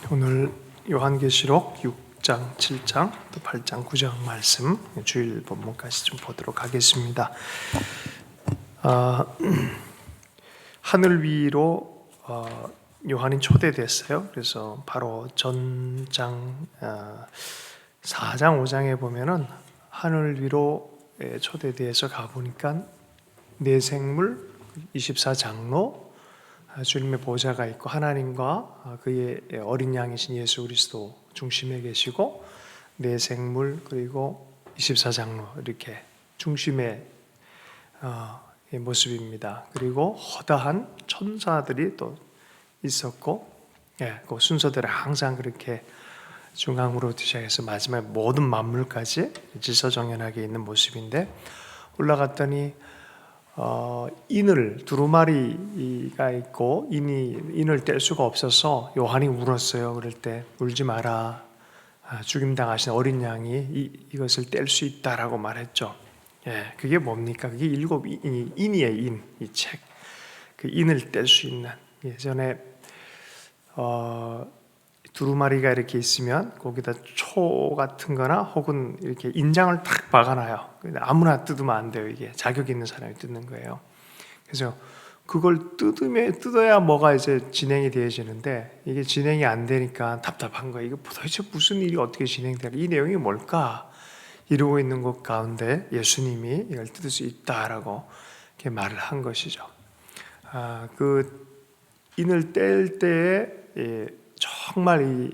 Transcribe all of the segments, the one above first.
오늘 요한계시록 6장, 7장, 또 8장, 9장 말씀 주일 본문까지 좀 보도록 하겠습니다. 하늘 위로 요한이 초대됐어요. 그래서 바로 전장 4장, 5장에 보면은 하늘 위로 초대돼서 가보니까 내생물 24장로 주님의 보좌가 있고 하나님과 그의 어린 양이신 예수 그리스도 중심에 계시고 내생물 그리고 24장로 이렇게 중심의 모습입니다. 그리고 허다한 천사들이 또 있었고 그 순서대로 항상 그렇게 중앙으로 시작해서 마지막 모든 만물까지 질서정연하게 있는 모습인데 올라갔더니 인을 두루마리가 있고 인을 뗄 수가 없어서 요한이 울었어요. 그럴 때 울지 마라. 죽임 당하신 어린 양이 이것을 뗄 수 있다라고 말했죠. 그게 뭡니까? 그게 일곱 인이에요. 이 책. 그 인을 뗄 수 있는 예전에 두루마리가 이렇게 있으면 거기다 초 같은 거나 혹은 이렇게 인장을 탁 박아놔요. 아무나 뜯으면 안 돼요. 이게 자격 있는 사람이 뜯는 거예요. 그래서 그걸 뜯어야 뭐가 이제 진행이 되어지는데 이게 진행이 안 되니까 답답한 거예요. 이거 도대체 무슨 일이 어떻게 진행되나? 이 내용이 뭘까? 이러고 있는 것 가운데 예수님이 이걸 뜯을 수 있다라고 이렇게 말을 한 것이죠. 그 인을 뗄 때에 정말 이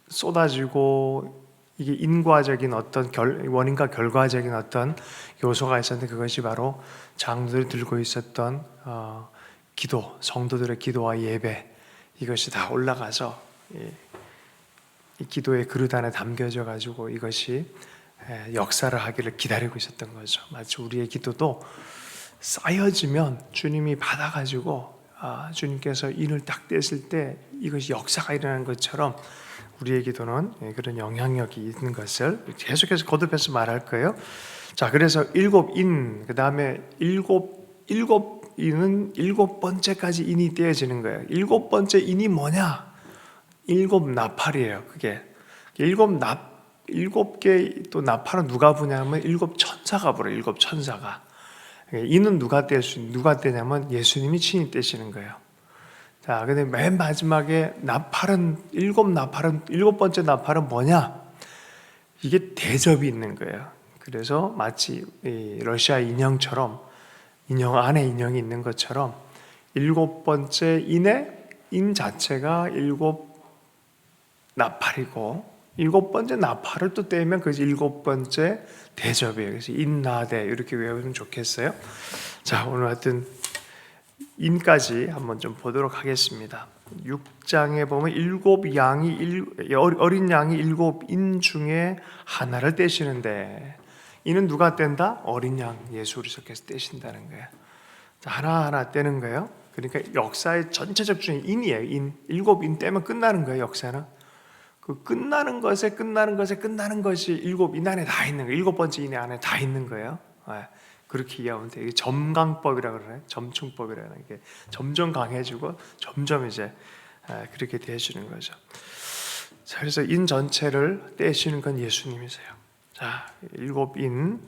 쏟아지고 이게 인과적인 어떤 원인과 결과적인 어떤 요소가 있었는데 그것이 바로 장로들이 들고 있었던 기도, 성도들의 기도와 예배 이것이 다 올라가서 이 기도의 그릇 안에 담겨져 가지고 이것이 역사를 하기를 기다리고 있었던 거죠. 마치 우리의 기도도 쌓여지면 주님이 받아가지고 주님께서 인을 딱 떼실 때 이것이 역사가 일어나는 것처럼 우리의 기도는 그런 영향력이 있는 것을 계속해서 거듭해서 말할 거예요. 자, 그래서 일곱 인, 그 다음에 일곱 인은 일곱 번째까지 인이 떼어지는 거예요. 일곱 번째 인이 뭐냐? 일곱 나팔이에요. 그게 일곱 개 또 나팔은 누가 부냐면 일곱 천사가 불어요. 일곱 천사가. 이는 누가 떼냐면 예수님이 친히 떼시는 거예요. 자, 근데 맨 마지막에 일곱 번째 나팔은 뭐냐? 이게 대접이 있는 거예요. 그래서 마치 러시아 인형처럼 인형 안에 인형이 있는 것처럼 일곱 번째 인 자체가 일곱 나팔이고 일곱 번째 나팔을 또 떼면 그것이 일곱 번째 대접이에요. 그래서 인나대 이렇게 외우면 좋겠어요. 자, 오늘 하여튼 인까지 한번 좀 보도록 하겠습니다. 6장에 보면 어린 양이 일곱 인 중에 하나를 떼시는데 이는 누가 뗀다? 어린 양 예수 그리스도께서 떼신다는 거예요. 자, 하나하나 떼는 거예요. 그러니까 역사의 전체적 중에 인이에요. 일곱 인 떼면 끝나는 거예요. 역사는. 그 끝나는 것이 일곱 인 안에 다 있는 거예요. 일곱 번째 인 안에 다 있는 거예요. 그렇게 이해하면 돼요. 이게 점강법이라고 그러나요? 점충법이라는 게 점점 강해지고 점점 이제 그렇게 되어지는 거죠. 자, 그래서 인 전체를 떼시는 건 예수님이세요. 자, 일곱 인.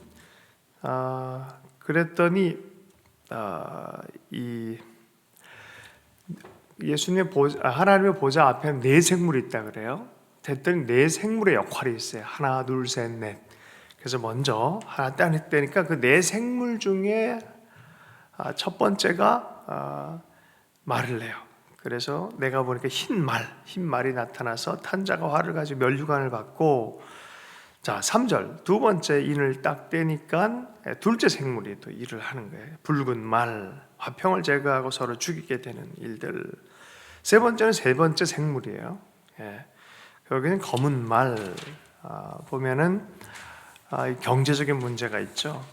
그랬더니 이 예수님의 하나님의 보좌 앞에 네 생물이 있다 그래요. 됐더니 네 생물의 역할이 있어요. 하나, 둘, 셋, 넷. 그래서 먼저 하나 떼니까 그 네 생물 중에 첫 번째가 말을 해요. 그래서 내가 보니까 흰 말이 나타나서 탄자가 활을 가지고 면류관을 받고, 자, 3절 두 번째 인을 딱 떼니까 둘째 생물이 또 일을 하는 거예요. 붉은 말, 화평을 제거하고 서로 죽이게 되는 일들. 세 번째는 세 번째 생물이에요. 여기는 검은 말 보면은 경제적인 문제가 있죠.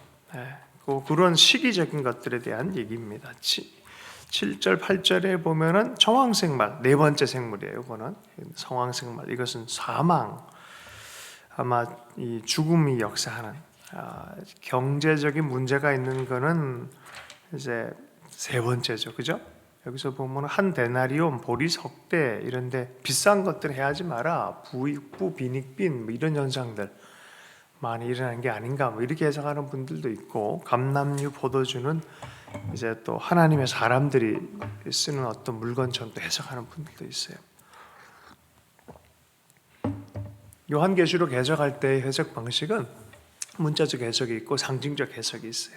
그런 시기적인 것들에 대한 얘기입니다. 7절, 8절에 보면은 청황색 말, 네 번째 생물이에요. 이거는 청황색 말. 이것은 사망, 아마 이 죽음이 역사하는 경제적인 문제가 있는 거는 이제 세 번째죠, 그죠? 여기서 보면 한 데나리온, 보리 석대 이런데 비싼 것들 해야지 마라. 부익부, 빈익빈 뭐 이런 현상들 많이 일어나는 게 아닌가 뭐 이렇게 해석하는 분들도 있고, 감람류, 포도주는 이제 또 하나님의 사람들이 쓰는 어떤 물건처럼 또 해석하는 분들도 있어요. 요한계시록 해석할 때의 해석 방식은 문자적 해석이 있고 상징적 해석이 있어요.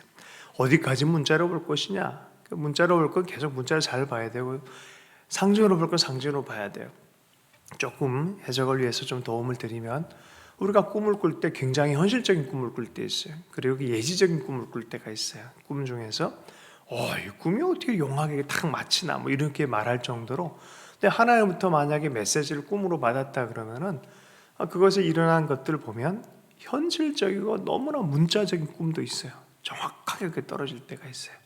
어디까지 문자로 볼 것이냐? 문자로 볼 건 계속 문자를 잘 봐야 되고, 상징으로 볼 건 상징으로 봐야 돼요. 조금 해석을 위해서 좀 도움을 드리면, 우리가 꿈을 꿀 때 굉장히 현실적인 꿈을 꿀 때 있어요. 그리고 예지적인 꿈을 꿀 때가 있어요. 꿈 중에서 이 꿈이 어떻게 용하게 딱 맞히나 뭐 이렇게 말할 정도로. 근데 하나님부터 만약에 메시지를 꿈으로 받았다 그러면은 그것에 일어난 것들을 보면 현실적이고 너무나 문자적인 꿈도 있어요. 정확하게 그렇게 떨어질 때가 있어요.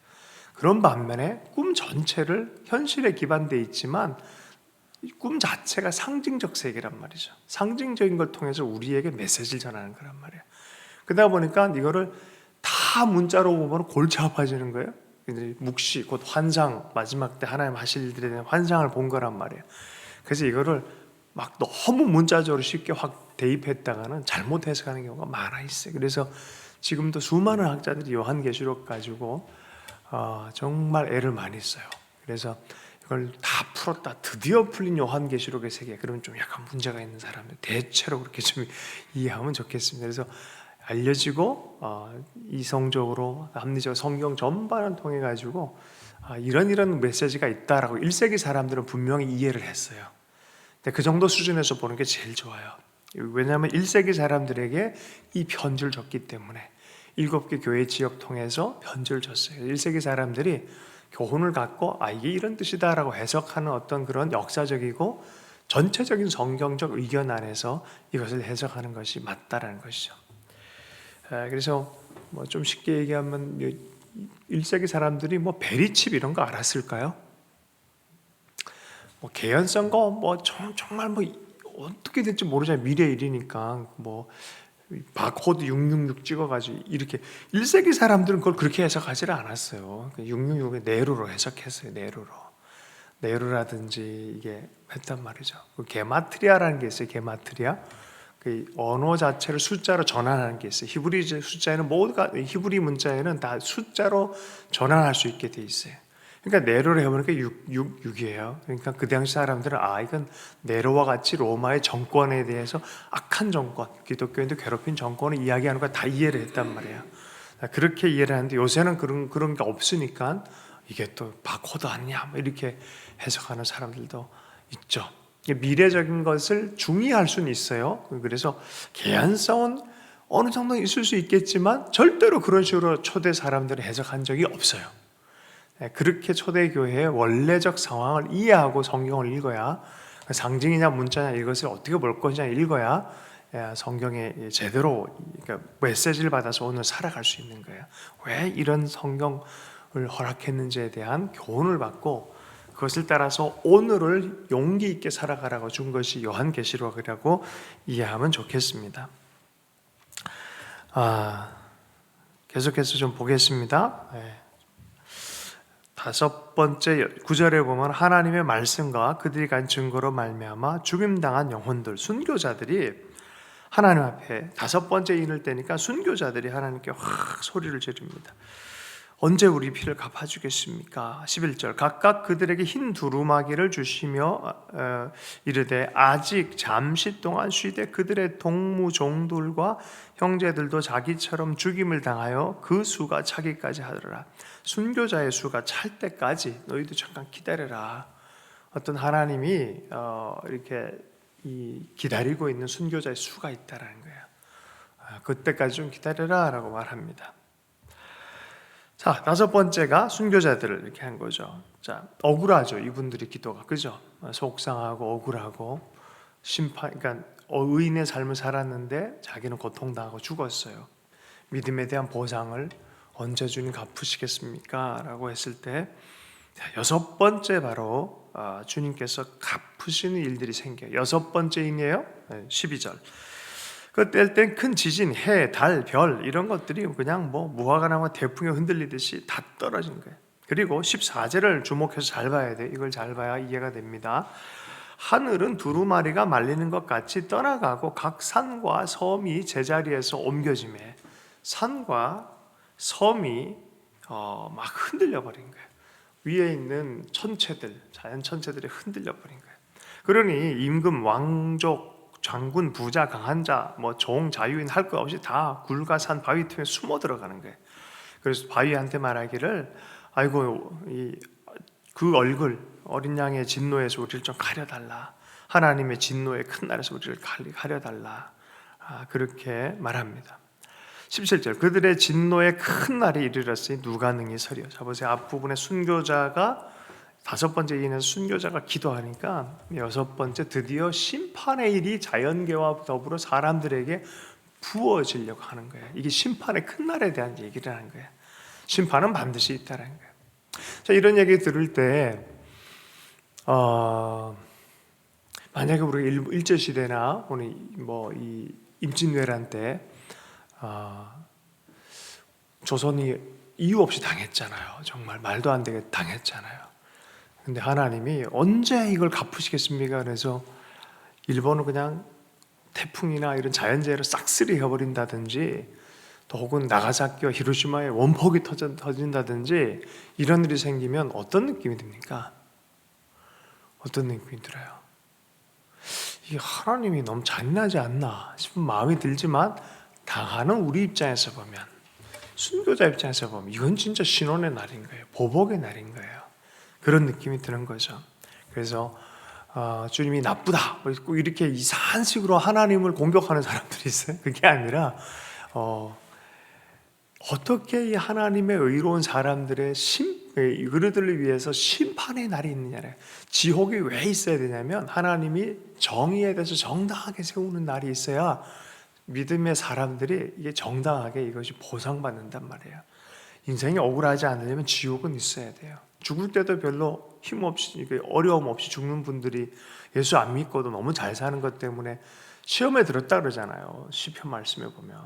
그런 반면에 꿈 전체를 현실에 기반되어 있지만 꿈 자체가 상징적 세계란 말이죠. 상징적인 걸 통해서 우리에게 메시지를 전하는 거란 말이에요. 그러다 보니까 이거를 다 문자로 보면 골치 아파지는 거예요. 묵시, 곧 환상, 마지막 때 하나님 하실 일들에 대한 환상을 본 거란 말이에요. 그래서 이거를 막 너무 문자적으로 쉽게 확 대입했다가는 잘못 해석하는 경우가 많아 있어요. 그래서 지금도 수많은 학자들이 요한계시록 가지고 정말 애를 많이 써요. 그래서 이걸 다 풀었다, 드디어 풀린 요한계시록의 세계, 그러면 좀 약간 문제가 있는 사람들 대체로 그렇게 좀 이해하면 좋겠습니다. 그래서 알려지고 이성적으로 합리적 성경 전반을 통해 가지고 이런 메시지가 있다라고 1세기 사람들은 분명히 이해를 했어요. 근데 그 정도 수준에서 보는 게 제일 좋아요. 왜냐하면 1세기 사람들에게 이 편지를 줬기 때문에 7개 교회 지역 통해서 편지를 줬어요. 1세기 사람들이 교훈을 갖고 이게 이런 뜻이다라고 해석하는 어떤 그런 역사적이고 전체적인 성경적 의견 안에서 이것을 해석하는 것이 맞다라는 것이죠. 그래서 뭐 좀 쉽게 얘기하면 1세기 사람들이 뭐 베리칩 이런 거 알았을까요? 뭐 개연성과 뭐 정말 뭐 어떻게 될지 모르잖아요. 미래 일이니까 뭐 바코드 666 찍어가지고 이렇게 1세기 사람들은 그걸 그렇게 해석하지를 않았어요. 666을 네로로 해석했어요. 네로라든지 이게 했단 말이죠. 그 게마트리아라는 게 있어요. 게마트리아. 그 언어 자체를 숫자로 전환하는 게 있어요. 히브리 숫자에는 모두가 히브리 문자에는 다 숫자로 전환할 수 있게 돼 있어요. 그러니까 네로로 해보니까 6이에요. 그러니까 그 당시 사람들은 이건 네로와 같이 로마의 정권에 대해서 악한 정권, 기독교인들 괴롭힌 정권을 이야기하는 걸 다 이해를 했단 말이에요. 그렇게 이해를 하는데 요새는 그런 게 없으니까 이게 또 바코드 아니냐 뭐 이렇게 해석하는 사람들도 있죠. 미래적인 것을 중의할 수는 있어요. 그래서 개연성은 어느 정도 있을 수 있겠지만 절대로 그런 식으로 초대 사람들이 해석한 적이 없어요. 그렇게 초대교회의 원래적 상황을 이해하고 성경을 읽어야, 상징이냐 문자냐 이것을 어떻게 볼 것이냐 읽어야 성경에 제대로 그러니까 메시지를 받아서 오늘 살아갈 수 있는 거예요. 왜 이런 성경을 허락했는지에 대한 교훈을 받고 그것을 따라서 오늘을 용기 있게 살아가라고 준 것이 요한계시록이라고 이해하면 좋겠습니다. 계속해서 좀 보겠습니다. 5번째 9절에 보면 하나님의 말씀과 그들이 간 증거로 말미암아 죽임당한 영혼들, 순교자들이 하나님 앞에 5번째 인을 떼니까 순교자들이 하나님께 확 소리를 지릅니다. 언제 우리 피를 갚아주겠습니까? 11절 각각 그들에게 흰 두루마기를 주시며 이르되 아직 잠시 동안 쉬되 그들의 동무종들과 형제들도 자기처럼 죽임을 당하여 그 수가 차기까지 하더라. 순교자의 수가 찰 때까지 너희도 잠깐 기다려라. 어떤 하나님이 이렇게 기다리고 있는 순교자의 수가 있다라는 거예요. 그때까지 좀 기다려라 라고 말합니다. 자, 5번째가 순교자들을 이렇게 한 거죠. 자, 억울하죠. 이분들이 기도가. 그죠? 속상하고 억울하고 그러니까 의인의 삶을 살았는데 자기는 고통당하고 죽었어요. 믿음에 대한 보상을 언제 주님 갚으시겠습니까? 라고 했을 때 6번째 바로 주님께서 갚으시는 일들이 생겨요. 6번째이네요. 12절. 그때 땐 큰 지진, 해, 달, 별 이런 것들이 그냥 뭐 무화과 나무 태풍에 흔들리듯이 다 떨어진 거예요. 그리고 14절을 주목해서 잘 봐야 돼. 이걸 잘 봐야 이해가 됩니다. 하늘은 두루마리가 말리는 것 같이 떠나가고 각 산과 섬이 제자리에서 옮겨지매, 산과 섬이 막 흔들려 버린 거예요. 위에 있는 천체들, 자연 천체들이 흔들려 버린 거예요. 그러니 임금, 왕족, 장군, 부자, 강한 자, 종, 자유인 할 것 없이 다 굴과 산, 바위 틈에 숨어 들어가는 거예요. 그래서 바위한테 말하기를, 아이고, 그 얼굴, 어린 양의 진노에서 우리를 좀 가려달라. 하나님의 진노의 큰 날에서 우리를 가려달라. 그렇게 말합니다. 17절, 그들의 진노의 큰 날이 이르렀으니 누가 능히 서리요. 자 보세요. 앞부분에 순교자가 5번째 인에서 순교자가 기도하니까 6번째 드디어 심판의 일이 자연계와 더불어 사람들에게 부어지려고 하는 거예요. 이게 심판의 큰 날에 대한 얘기를 하는 거예요. 심판은 반드시 있다는 거예요. 자, 이런 얘기 들을 때 만약에 우리가 일제 시대나 오늘 이 임진왜란 때 조선이 이유 없이 당했잖아요. 정말 말도 안 되게 당했잖아요. 근데 하나님이 언제 이걸 갚으시겠습니까? 그래서 일본은 그냥 태풍이나 이런 자연재해로 싹쓸이 해버린다든지, 또 혹은 나가사키와 히로시마에 원폭이 터진다든지 이런 일이 생기면 어떤 느낌이 듭니까? 어떤 느낌이 들어요? 이 하나님이 너무 잔인하지 않나 싶은 마음이 들지만, 당하는 우리 입장에서 보면, 순교자 입장에서 보면 이건 진짜 신원의 날인 거예요. 보복의 날인 거예요. 그런 느낌이 드는 거죠. 그래서 주님이 나쁘다 이렇게 이상한 식으로 하나님을 공격하는 사람들이 있어요. 그게 아니라 어떻게 이 하나님의 의로운 사람들의 그들을 위해서 심판의 날이 있느냐래. 지옥이 왜 있어야 되냐면 하나님이 정의에 대해서 정당하게 세우는 날이 있어야 믿음의 사람들이 이게 정당하게 이것이 보상받는단 말이에요. 인생이 억울하지 않으려면 지옥은 있어야 돼요. 죽을 때도 별로 힘없이, 어려움 없이 죽는 분들이 예수 안 믿고도 너무 잘 사는 것 때문에 시험에 들었다 그러잖아요. 시편 말씀에 보면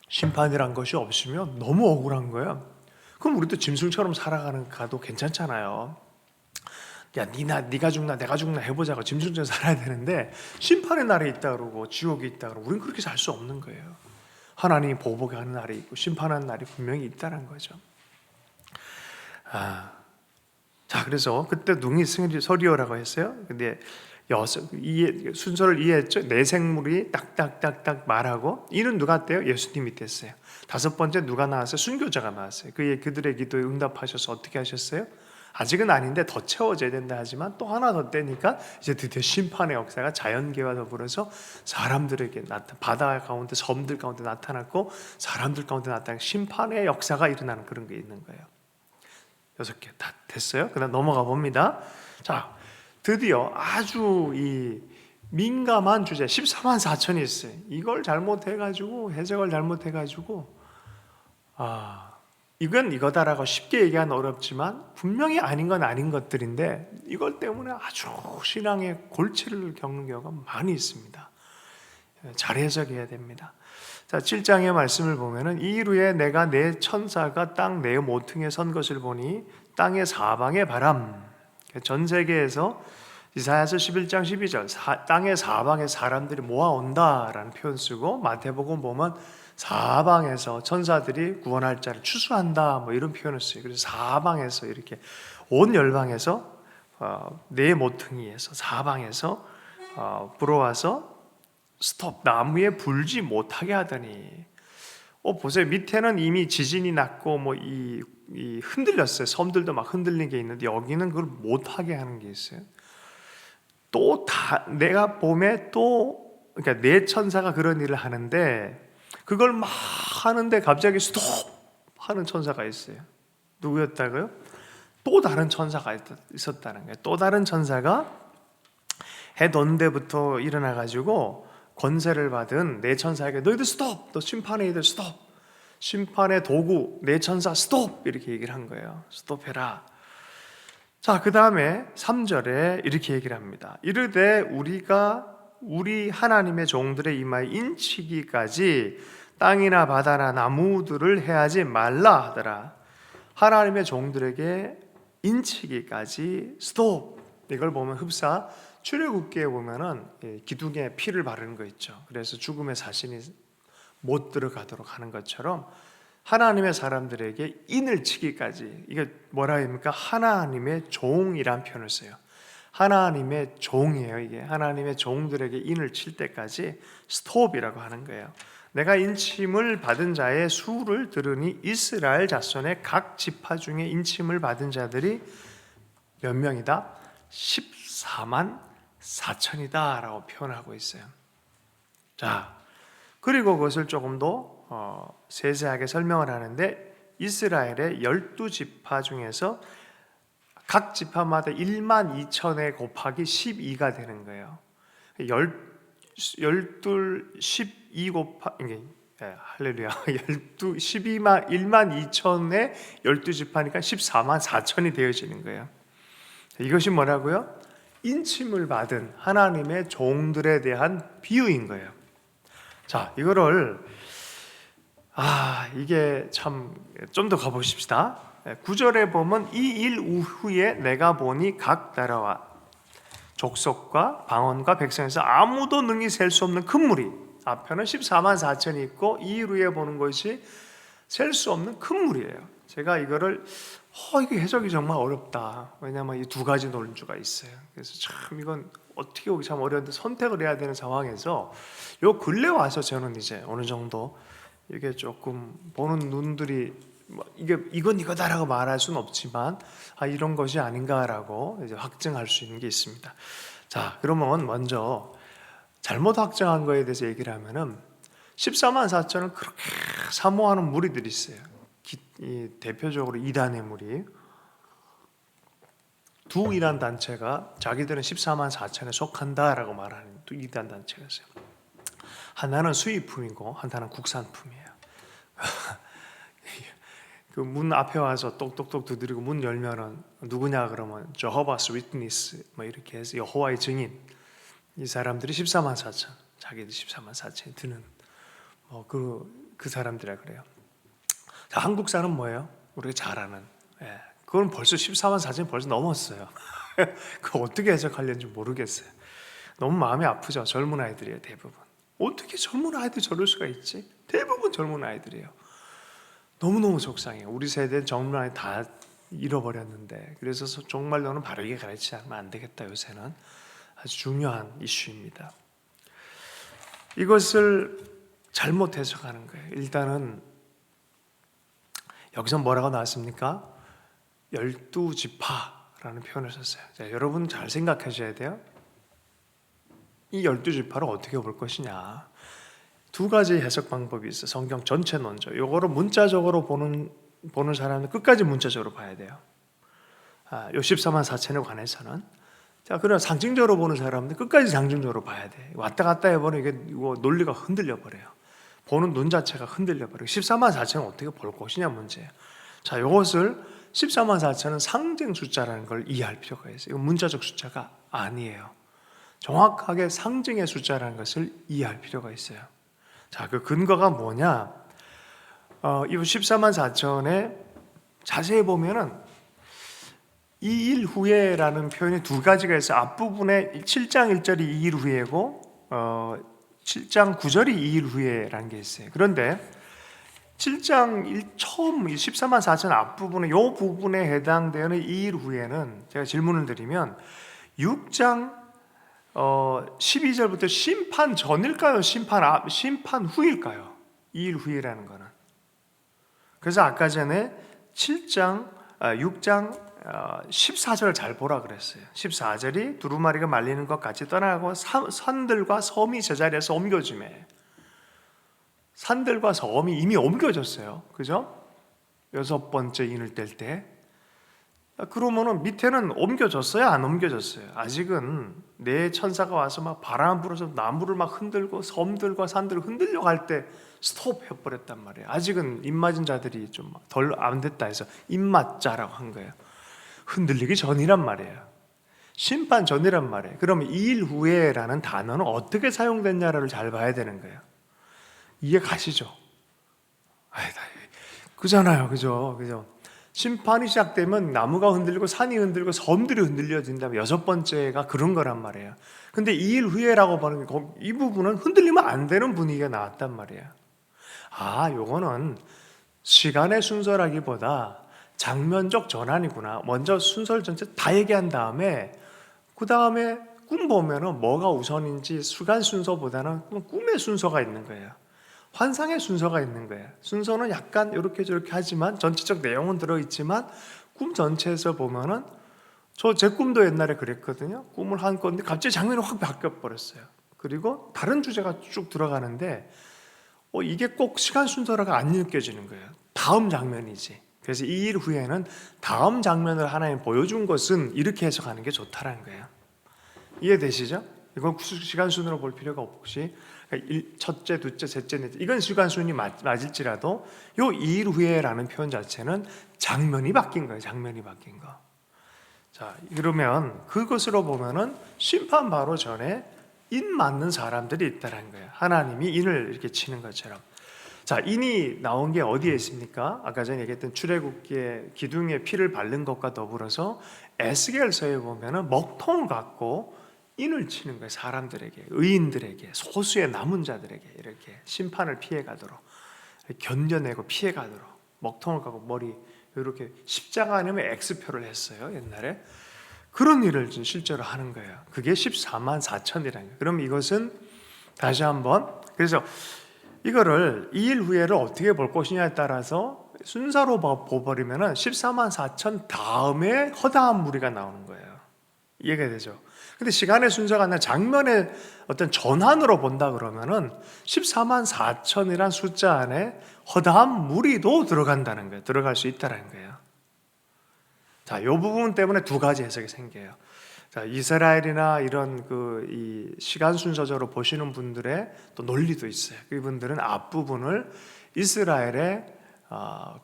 심판이란 것이 없으면 너무 억울한 거예요. 그럼 우리도 짐승처럼 살아가는 가도 괜찮잖아요. 야, 네가 죽나 내가 죽나 해보자고 짐승처럼 살아야 되는데, 심판의 날이 있다 그러고 지옥이 있다 그러고 우리는 그렇게 살 수 없는 거예요. 하나님이 보복하는 날이 있고 심판하는 날이 분명히 있다는 거죠. 자, 그래서 그때 능히 서리오라고 했어요. 근데 순서를 이해했죠. 네 생물이 딱딱딱딱 말하고, 이는 누가 떼요? 예수님이 뗐어요. 5번째 누가 나왔어요? 순교자가 나왔어요. 그들의 기도에 응답하셔서 어떻게 하셨어요? 아직은 아닌데 더 채워져야 된다 하지만 또 하나 더 떼니까 이제 드디어 심판의 역사가 자연계와 더불어서 사람들에게 바다 가운데 섬들 가운데 나타났고 사람들 가운데 나타나는 심판의 역사가 일어나는 그런 게 있는 거예요. 6개 다 됐어요. 그다음 넘어가 봅니다. 자, 드디어 아주 이 민감한 주제 14만 4천이 있어요. 이걸 잘못해가지고 해석을 잘못해가지고 이건 이거다라고 쉽게 얘기하는 어렵지만 분명히 아닌 건 아닌 것들인데, 이걸 때문에 아주 신앙의 골치를 겪는 경우가 많이 있습니다. 잘 해석해야 됩니다. 자, 7장의 말씀을 보면은 이루에 내가 내 천사가 땅 내 모퉁이에 선 것을 보니 땅의 사방의 바람, 전 세계에서 이사야서 11장 12절 땅의 사방에 사람들이 모아온다라는 표현 쓰고, 마태복음 보면 사방에서 천사들이 구원할 자를 추수한다 이런 표현을 써요. 그래서 사방에서 이렇게 온 열방에서 네 모퉁이에서 사방에서 불어와서 스톱, 나무에 불지 못하게 하더니, 보세요. 밑에는 이미 지진이 났고 이 흔들렸어요. 섬들도 막 흔들린 게 있는데 여기는 그걸 못하게 하는 게 있어요. 또 내가 봄에 그러니까 네 천사가 그런 일을 하는데, 그걸 막 하는데 갑자기 스톱 하는 천사가 있어요. 누구였다고요? 또 다른 천사가 있었다는 거예요. 또 다른 천사가 해 넌 데부터 일어나가지고 권세를 받은 네 천사에게 너희들 스톱! 너 심판의 이들 스톱! 심판의 도구 네 천사 스톱! 이렇게 얘기를 한 거예요. 스톱해라. 자, 그 다음에 3절에 이렇게 얘기를 합니다. 이르되 우리 하나님의 종들의 이마에 인치기까지 땅이나 바다나 나무들을 해하지 말라 하더라. 하나님의 종들에게 인치기까지 스톱. 이걸 보면 흡사 출애굽기에 보면은 기둥에 피를 바르는 거 있죠. 그래서 죽음의 사신이 못 들어가도록 하는 것처럼 하나님의 사람들에게 인을 치기까지, 이게 뭐라 합니까? 하나님의 종이란 표현을 써요. 하나님의 종이에요. 이게 하나님의 종들에게 인을 칠 때까지 스톱이라고 하는 거예요. 내가 인침을 받은 자의 수를 들으니 이스라엘 자손의 각 지파 중에 인침을 받은 자들이 몇 명이다? 14만 4천이다 라고 표현하고 있어요. 자, 그리고 그것을 조금 더 세세하게 설명을 하는데, 이스라엘의 12지파 중에서 각 지파마다 1만 2천에 곱하기 12가 되는 거예요. 12 곱하기, 할렐루야. 1만 2천에 12지파니까 14만 4천이 되어지는 거예요. 이것이 뭐라고요? 인침을 받은 하나님의 종들에 대한 비유인 거예요. 자, 이거를 이게 참 좀 더 가보십시다. 9절에 보면 이 일 후에 내가 보니 각 나라와 족속과 방언과 백성에서 아무도 능히 셀 수 없는 큰 물이, 앞에는 14만 4천이 있고 이 일 후에 보는 것이 셀 수 없는 큰 물이에요. 제가 이거를 이게 해석이 정말 어렵다. 왜냐하면 이 두 가지 논주가 있어요. 그래서 참 이건 어떻게 보기 참 어려운데 선택을 해야 되는 상황에서 요 근래 와서 저는 이제 어느 정도 이게 조금 보는 눈들이 이건 이거다라고 말할 수는 없지만 이런 것이 아닌가라고 이제 확증할 수 있는 게 있습니다. 자, 그러면 먼저 잘못 확정한 거에 대해서 얘기를 하면은 14만 4천은 그렇게 사모하는 무리들이 있어요. 대표적으로 이단의 무리, 두 이단 단체가 자기들은 14만 4천에 속한다라고 말하는 두 이단 단체가 있어요. 하나는 수입품이고 하나는 국산품이에요. 그 문 앞에 와서 똑똑똑 두드리고 문 열면은 누구냐 그러면 저호바스 위트니스 뭐 이렇게 해서 여호와의 증인, 이 사람들이 14만 4천, 자기들 14만 4천이 드는 그 사람들이라 그래요. 자, 한국사는 뭐예요? 우리가 잘 아는. 그건 벌써 14만 4천이 벌써 넘었어요. 그거 어떻게 해석하려는지 모르겠어요. 너무 마음이 아프죠. 젊은 아이들이에요, 대부분. 어떻게 젊은 아이들이 저럴 수가 있지? 대부분 젊은 아이들이에요. 너무너무 속상해요. 우리 세대는 젊은 아이 다 잃어버렸는데, 그래서 정말 너는 바르게 가르치지 않으면 안 되겠다. 요새는 아주 중요한 이슈입니다. 이것을 잘못 해석하는 거예요. 일단은 여기서 뭐라고 나왔습니까? 12지파라는 표현을 썼어요. 자, 여러분 잘 생각하셔야 돼요. 이 12지파를 어떻게 볼 것이냐. 두 가지 해석 방법이 있어요. 성경 전체 논조. 이거를 문자적으로 보는 사람은 끝까지 문자적으로 봐야 돼요. 요 14만 4천에 관해서는. 자, 그러나 상징적으로 보는 사람은 끝까지 상징적으로 봐야 돼. 왔다 갔다 해보면 이거 논리가 흔들려 버려요. 보는 눈 자체가 흔들려 버려요. 14만 4천은 어떻게 볼 것이냐 문제예요. 자, 이것을 14만 4천은 상징 숫자라는 걸 이해할 필요가 있어요. 이건 문자적 숫자가 아니에요. 정확하게 상징의 숫자라는 것을 이해할 필요가 있어요. 자, 그 근거가 뭐냐? 이 14만 4천에 자세히 보면은 이 일 후에라는 표현이 두 가지가 있어요. 앞부분에 7장 1절이 이 일 후에고 7장 9절이 이 일 후에라는 게 있어요. 그런데 7장 처음 14만 4천 앞부분에 이 부분에 해당되는 이 일 후에는 제가 질문을 드리면 6장 12절부터 심판 전일까요? 심판 후일까요? 이 일 후이라는 거는. 그래서 아까 전에 6장 14절을 잘 보라 그랬어요. 14절이 두루마리가 말리는 것 같이 떠나고 산들과 섬이 제자리에서 옮겨지매. 산들과 섬이 이미 옮겨졌어요. 그죠? 6번째 인을 뗄 때. 그러면은 밑에는 옮겨졌어요? 안 옮겨졌어요? 아직은 내 천사가 와서 막 바람 불어서 나무를 막 흔들고 섬들과 산들을 흔들려고 할 때 스톱 해버렸단 말이에요. 아직은 입맞은 자들이 좀 덜 안 됐다 해서 입맞자라고 한 거예요. 흔들리기 전이란 말이에요. 심판 전이란 말이에요. 그러면 이 일 후에라는 단어는 어떻게 사용됐냐를 잘 봐야 되는 거예요. 이해 가시죠? 그잖아요. 그죠? 심판이 시작되면 나무가 흔들리고 산이 흔들리고 섬들이 흔들려진다면 여섯 번째가 그런 거란 말이에요. 근데 2일 후에라고 보는 이 부분은 흔들리면 안 되는 분위기가 나왔단 말이에요. 요거는 시간의 순서라기보다 장면적 전환이구나. 먼저 순서를 전체 다 얘기한 다음에 그 다음에 꿈 보면은 뭐가 우선인지 시간 순서보다는 꿈의 순서가 있는 거예요. 환상의 순서가 있는 거예요. 순서는 약간 이렇게 저렇게 하지만 전체적 내용은 들어있지만 꿈 전체에서 보면은 제 꿈도 옛날에 그랬거든요. 꿈을 한 건데 갑자기 장면이 확 바뀌어 버렸어요. 그리고 다른 주제가 쭉 들어가는데 이게 꼭 시간 순서라가 안 느껴지는 거예요. 다음 장면이지. 그래서 2일 후에는 다음 장면을 하나님 보여준 것은 이렇게 해석하는 게 좋다라는 거예요. 이해되시죠? 이건 시간 순으로 볼 필요가 없이 첫째, 둘째, 셋째, 넷째 이건 시간 순이 맞을지라도 요 2일 후에라는 표현 자체는 장면이 바뀐 거예요. 장면이 바뀐 거. 자, 그러면 그것으로 보면은 심판 바로 전에 인 맞는 사람들이 있다는 거예요. 하나님이 인을 이렇게 치는 것처럼. 자, 인이 나온 게 어디에 있습니까? 아까 전에 얘기했던 출애굽기의 기둥에 피를 바른 것과 더불어서 에스겔서에 보면은 먹통을 갖고 인을 치는 거예요. 사람들에게, 의인들에게, 소수의 남은 자들에게 이렇게 심판을 피해가도록 견뎌내고 피해가도록 먹통을 갖고 머리 이렇게 십자가 아니면 X표를 했어요. 옛날에 그런 일을 실제로 하는 거예요. 그게 14만 4천이라는 거예요. 그럼 이것은 다시 한번 그래서 이거를 2일 후에를 어떻게 볼 것이냐에 따라서 순서로 보버리면은 14만 4천 다음에 허다한 무리가 나오는 거예요. 이해가 되죠? 근데 시간의 순서가 아니라 장면의 어떤 전환으로 본다 그러면은 14만 4천이란 숫자 안에 허다한 무리도 들어간다는 거예요. 들어갈 수 있다는 거예요. 자, 이 부분 때문에 두 가지 해석이 생겨요. 자, 이스라엘이나 이런 이 시간 순서적으로 보시는 분들의 또 논리도 있어요. 이분들은 앞부분을 이스라엘의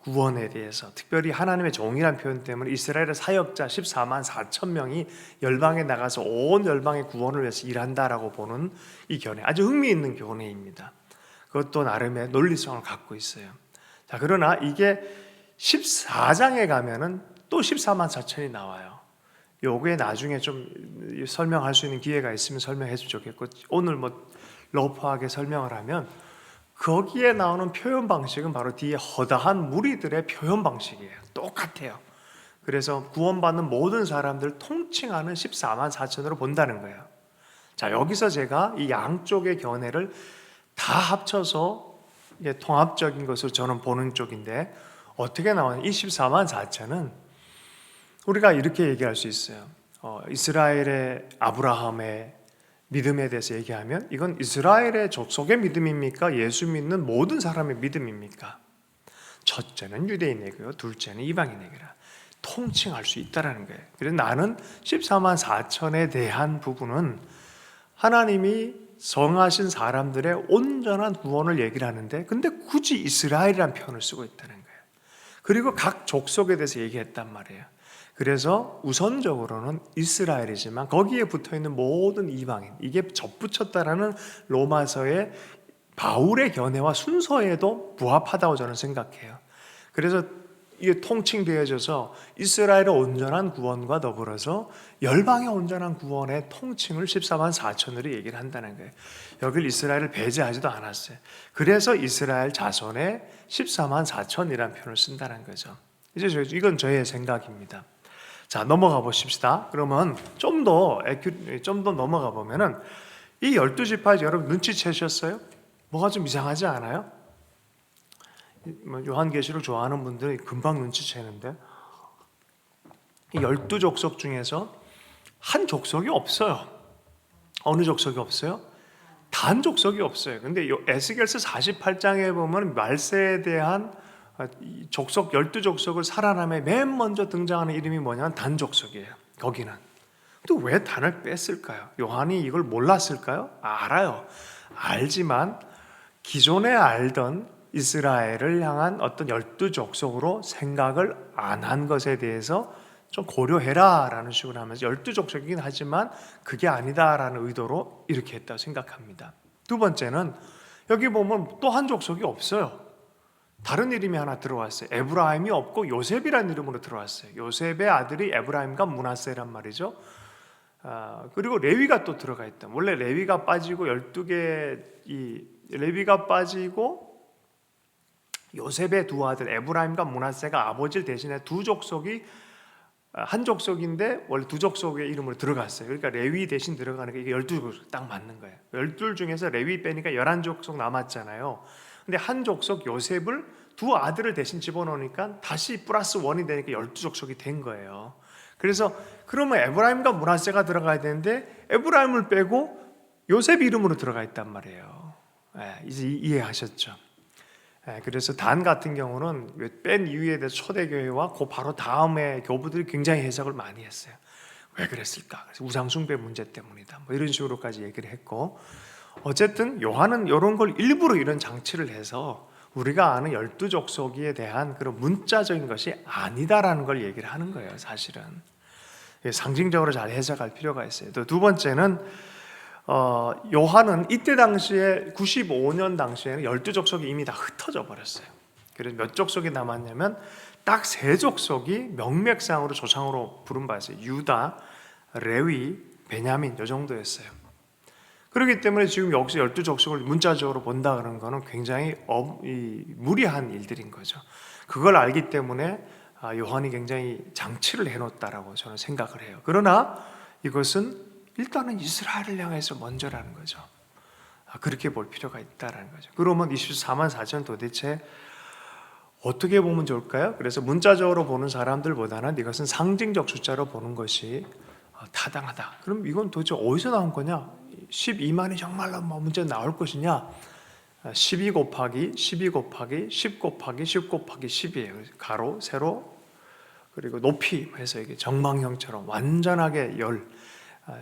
구원에 대해서 특별히 하나님의 종이란 표현 때문에 이스라엘의 사역자 14만 4천 명이 열방에 나가서 온 열방의 구원을 위해서 일한다라고 보는 이 견해, 아주 흥미있는 견해입니다. 그것도 나름의 논리성을 갖고 있어요. 자, 그러나 이게 14장에 가면은 또 14만 4천이 나와요. 요게 나중에 좀 설명할 수 있는 기회가 있으면 설명해 주면 좋겠고, 오늘 러프하게 설명을 하면 거기에 나오는 표현 방식은 바로 뒤에 허다한 무리들의 표현 방식이에요. 똑같아요. 그래서 구원받는 모든 사람들 통칭하는 14만 4천으로 본다는 거예요. 자, 여기서 제가 이 양쪽의 견해를 다 합쳐서 통합적인 것으로 저는 보는 쪽인데, 어떻게 나오냐? 이 14만 4천은 우리가 이렇게 얘기할 수 있어요. 이스라엘의 아브라함의 믿음에 대해서 얘기하면 이건 이스라엘의 족속의 믿음입니까? 예수 믿는 모든 사람의 믿음입니까? 첫째는 유대인에게요, 둘째는 이방인에게라 통칭할 수 있다는 거예요. 그래서 나는 14만 4천에 대한 부분은 하나님이 성하신 사람들의 온전한 구원을 얘기를 하는데, 근데 굳이 이스라엘이라는 표현을 쓰고 있다는 거예요. 그리고 각 족속에 대해서 얘기했단 말이에요. 그래서 우선적으로는 이스라엘이지만 거기에 붙어있는 모든 이방인, 이게 접붙였다라는 로마서의 바울의 견해와 순서에도 부합하다고 저는 생각해요. 그래서 이게 통칭되어져서 이스라엘의 온전한 구원과 더불어서 열방의 온전한 구원의 통칭을 14만 4천으로 얘기를 한다는 거예요. 여길 이스라엘을 배제하지도 않았어요. 그래서 이스라엘 자손의 14만 4천이라는 표현을 쓴다는 거죠. 이건 저의 생각입니다. 자, 넘어가 보십시다. 그러면 좀 더 넘어가 보면은 이 12지파 여러분 눈치채셨어요? 뭐가 좀 이상하지 않아요? 요한계시를 좋아하는 분들이 금방 눈치채는데, 이 12족속 중에서 한 족속이 없어요. 어느 족속이 없어요? 단 족속이 없어요. 근데 에스겔서 48장에 보면 말세에 대한 족속 12족속을 살아남에 맨 먼저 등장하는 이름이 뭐냐면 단족속이에요. 거기는. 또 왜 단을 뺐을까요? 요한이 이걸 몰랐을까요? 알아요. 알지만 기존에 알던 이스라엘을 향한 어떤 12족속으로 생각을 안 한 것에 대해서 좀 고려해라 라는 식으로 하면서 12족속이긴 하지만 그게 아니다라는 의도로 이렇게 했다고 생각합니다. 두 번째는 여기 보면 또 한 족속이 없어요. 다른 이름이 하나 들어왔어요. 에브라임이 없고 요셉이라는 이름으로 들어왔어요. 요셉의 아들이 에브라임과 므낫세란 말이죠. 그리고 레위가 또 들어가 있다. 원래 레위가 빠지고 12개 이 레위가 빠지고 요셉의 두 아들 에브라임과 므낫세가 아버지를 대신해 두 족속이 한 족속인데 원래 두 족속의 이름으로 들어갔어요. 그러니까 레위 대신 들어가는 게 이게 12족속 딱 맞는 거예요. 12 중에서 레위 빼니까 11족속 남았잖아요. 근데 한 족속 요셉을 두 아들을 대신 집어넣으니까 다시 플러스 1이 되니까 12족속이 된 거예요. 그래서 그러면 에브라임과 므낫세가 들어가야 되는데 에브라임을 빼고 요셉 이름으로 들어가 있단 말이에요. 이제 이해하셨죠? 그래서 단 같은 경우는 뺀 이유에 대해서 초대교회와 그 바로 다음에 교부들이 굉장히 해석을 많이 했어요. 왜 그랬을까? 그래서 우상숭배 문제 때문이다. 뭐 이런 식으로까지 얘기를 했고, 어쨌든 요한은 이런 걸 일부러 이런 장치를 해서 우리가 아는 12족속에 대한 그런 문자적인 것이 아니다라는 걸 얘기를 하는 거예요. 사실은 상징적으로 잘 해석할 필요가 있어요. 또 두 번째는 요한은 이때 당시에 95년 당시에는 12족속이 이미 다 흩어져 버렸어요. 그래서 몇 족속이 남았냐면 딱 세 족속이 명맥상으로 조상으로 부름받았어요. 유다, 레위, 베냐민 이 정도였어요. 그렇기 때문에 지금 여기서 12족속을 문자적으로 본다 그런 거는 굉장히 무리한 일들인 거죠. 그걸 알기 때문에 요한이 굉장히 장치를 해놓았다라고 저는 생각을 해요. 그러나 이것은 일단은 이스라엘을 향해서 먼저라는 거죠. 그렇게 볼 필요가 있다라는 거죠. 그러면 24만 4천 도대체 어떻게 보면 좋을까요? 그래서 문자적으로 보는 사람들보다는 이것은 상징적 숫자로 보는 것이 타당하다. 그럼 이건 도대체 어디서 나온 거냐? 12만이 정말로 문제 나올 것이냐? 12 곱하기 12 곱하기 10 곱하기 10 곱하기 10이에요. 가로, 세로, 그리고 높이 해서 이게 정방형처럼 완전하게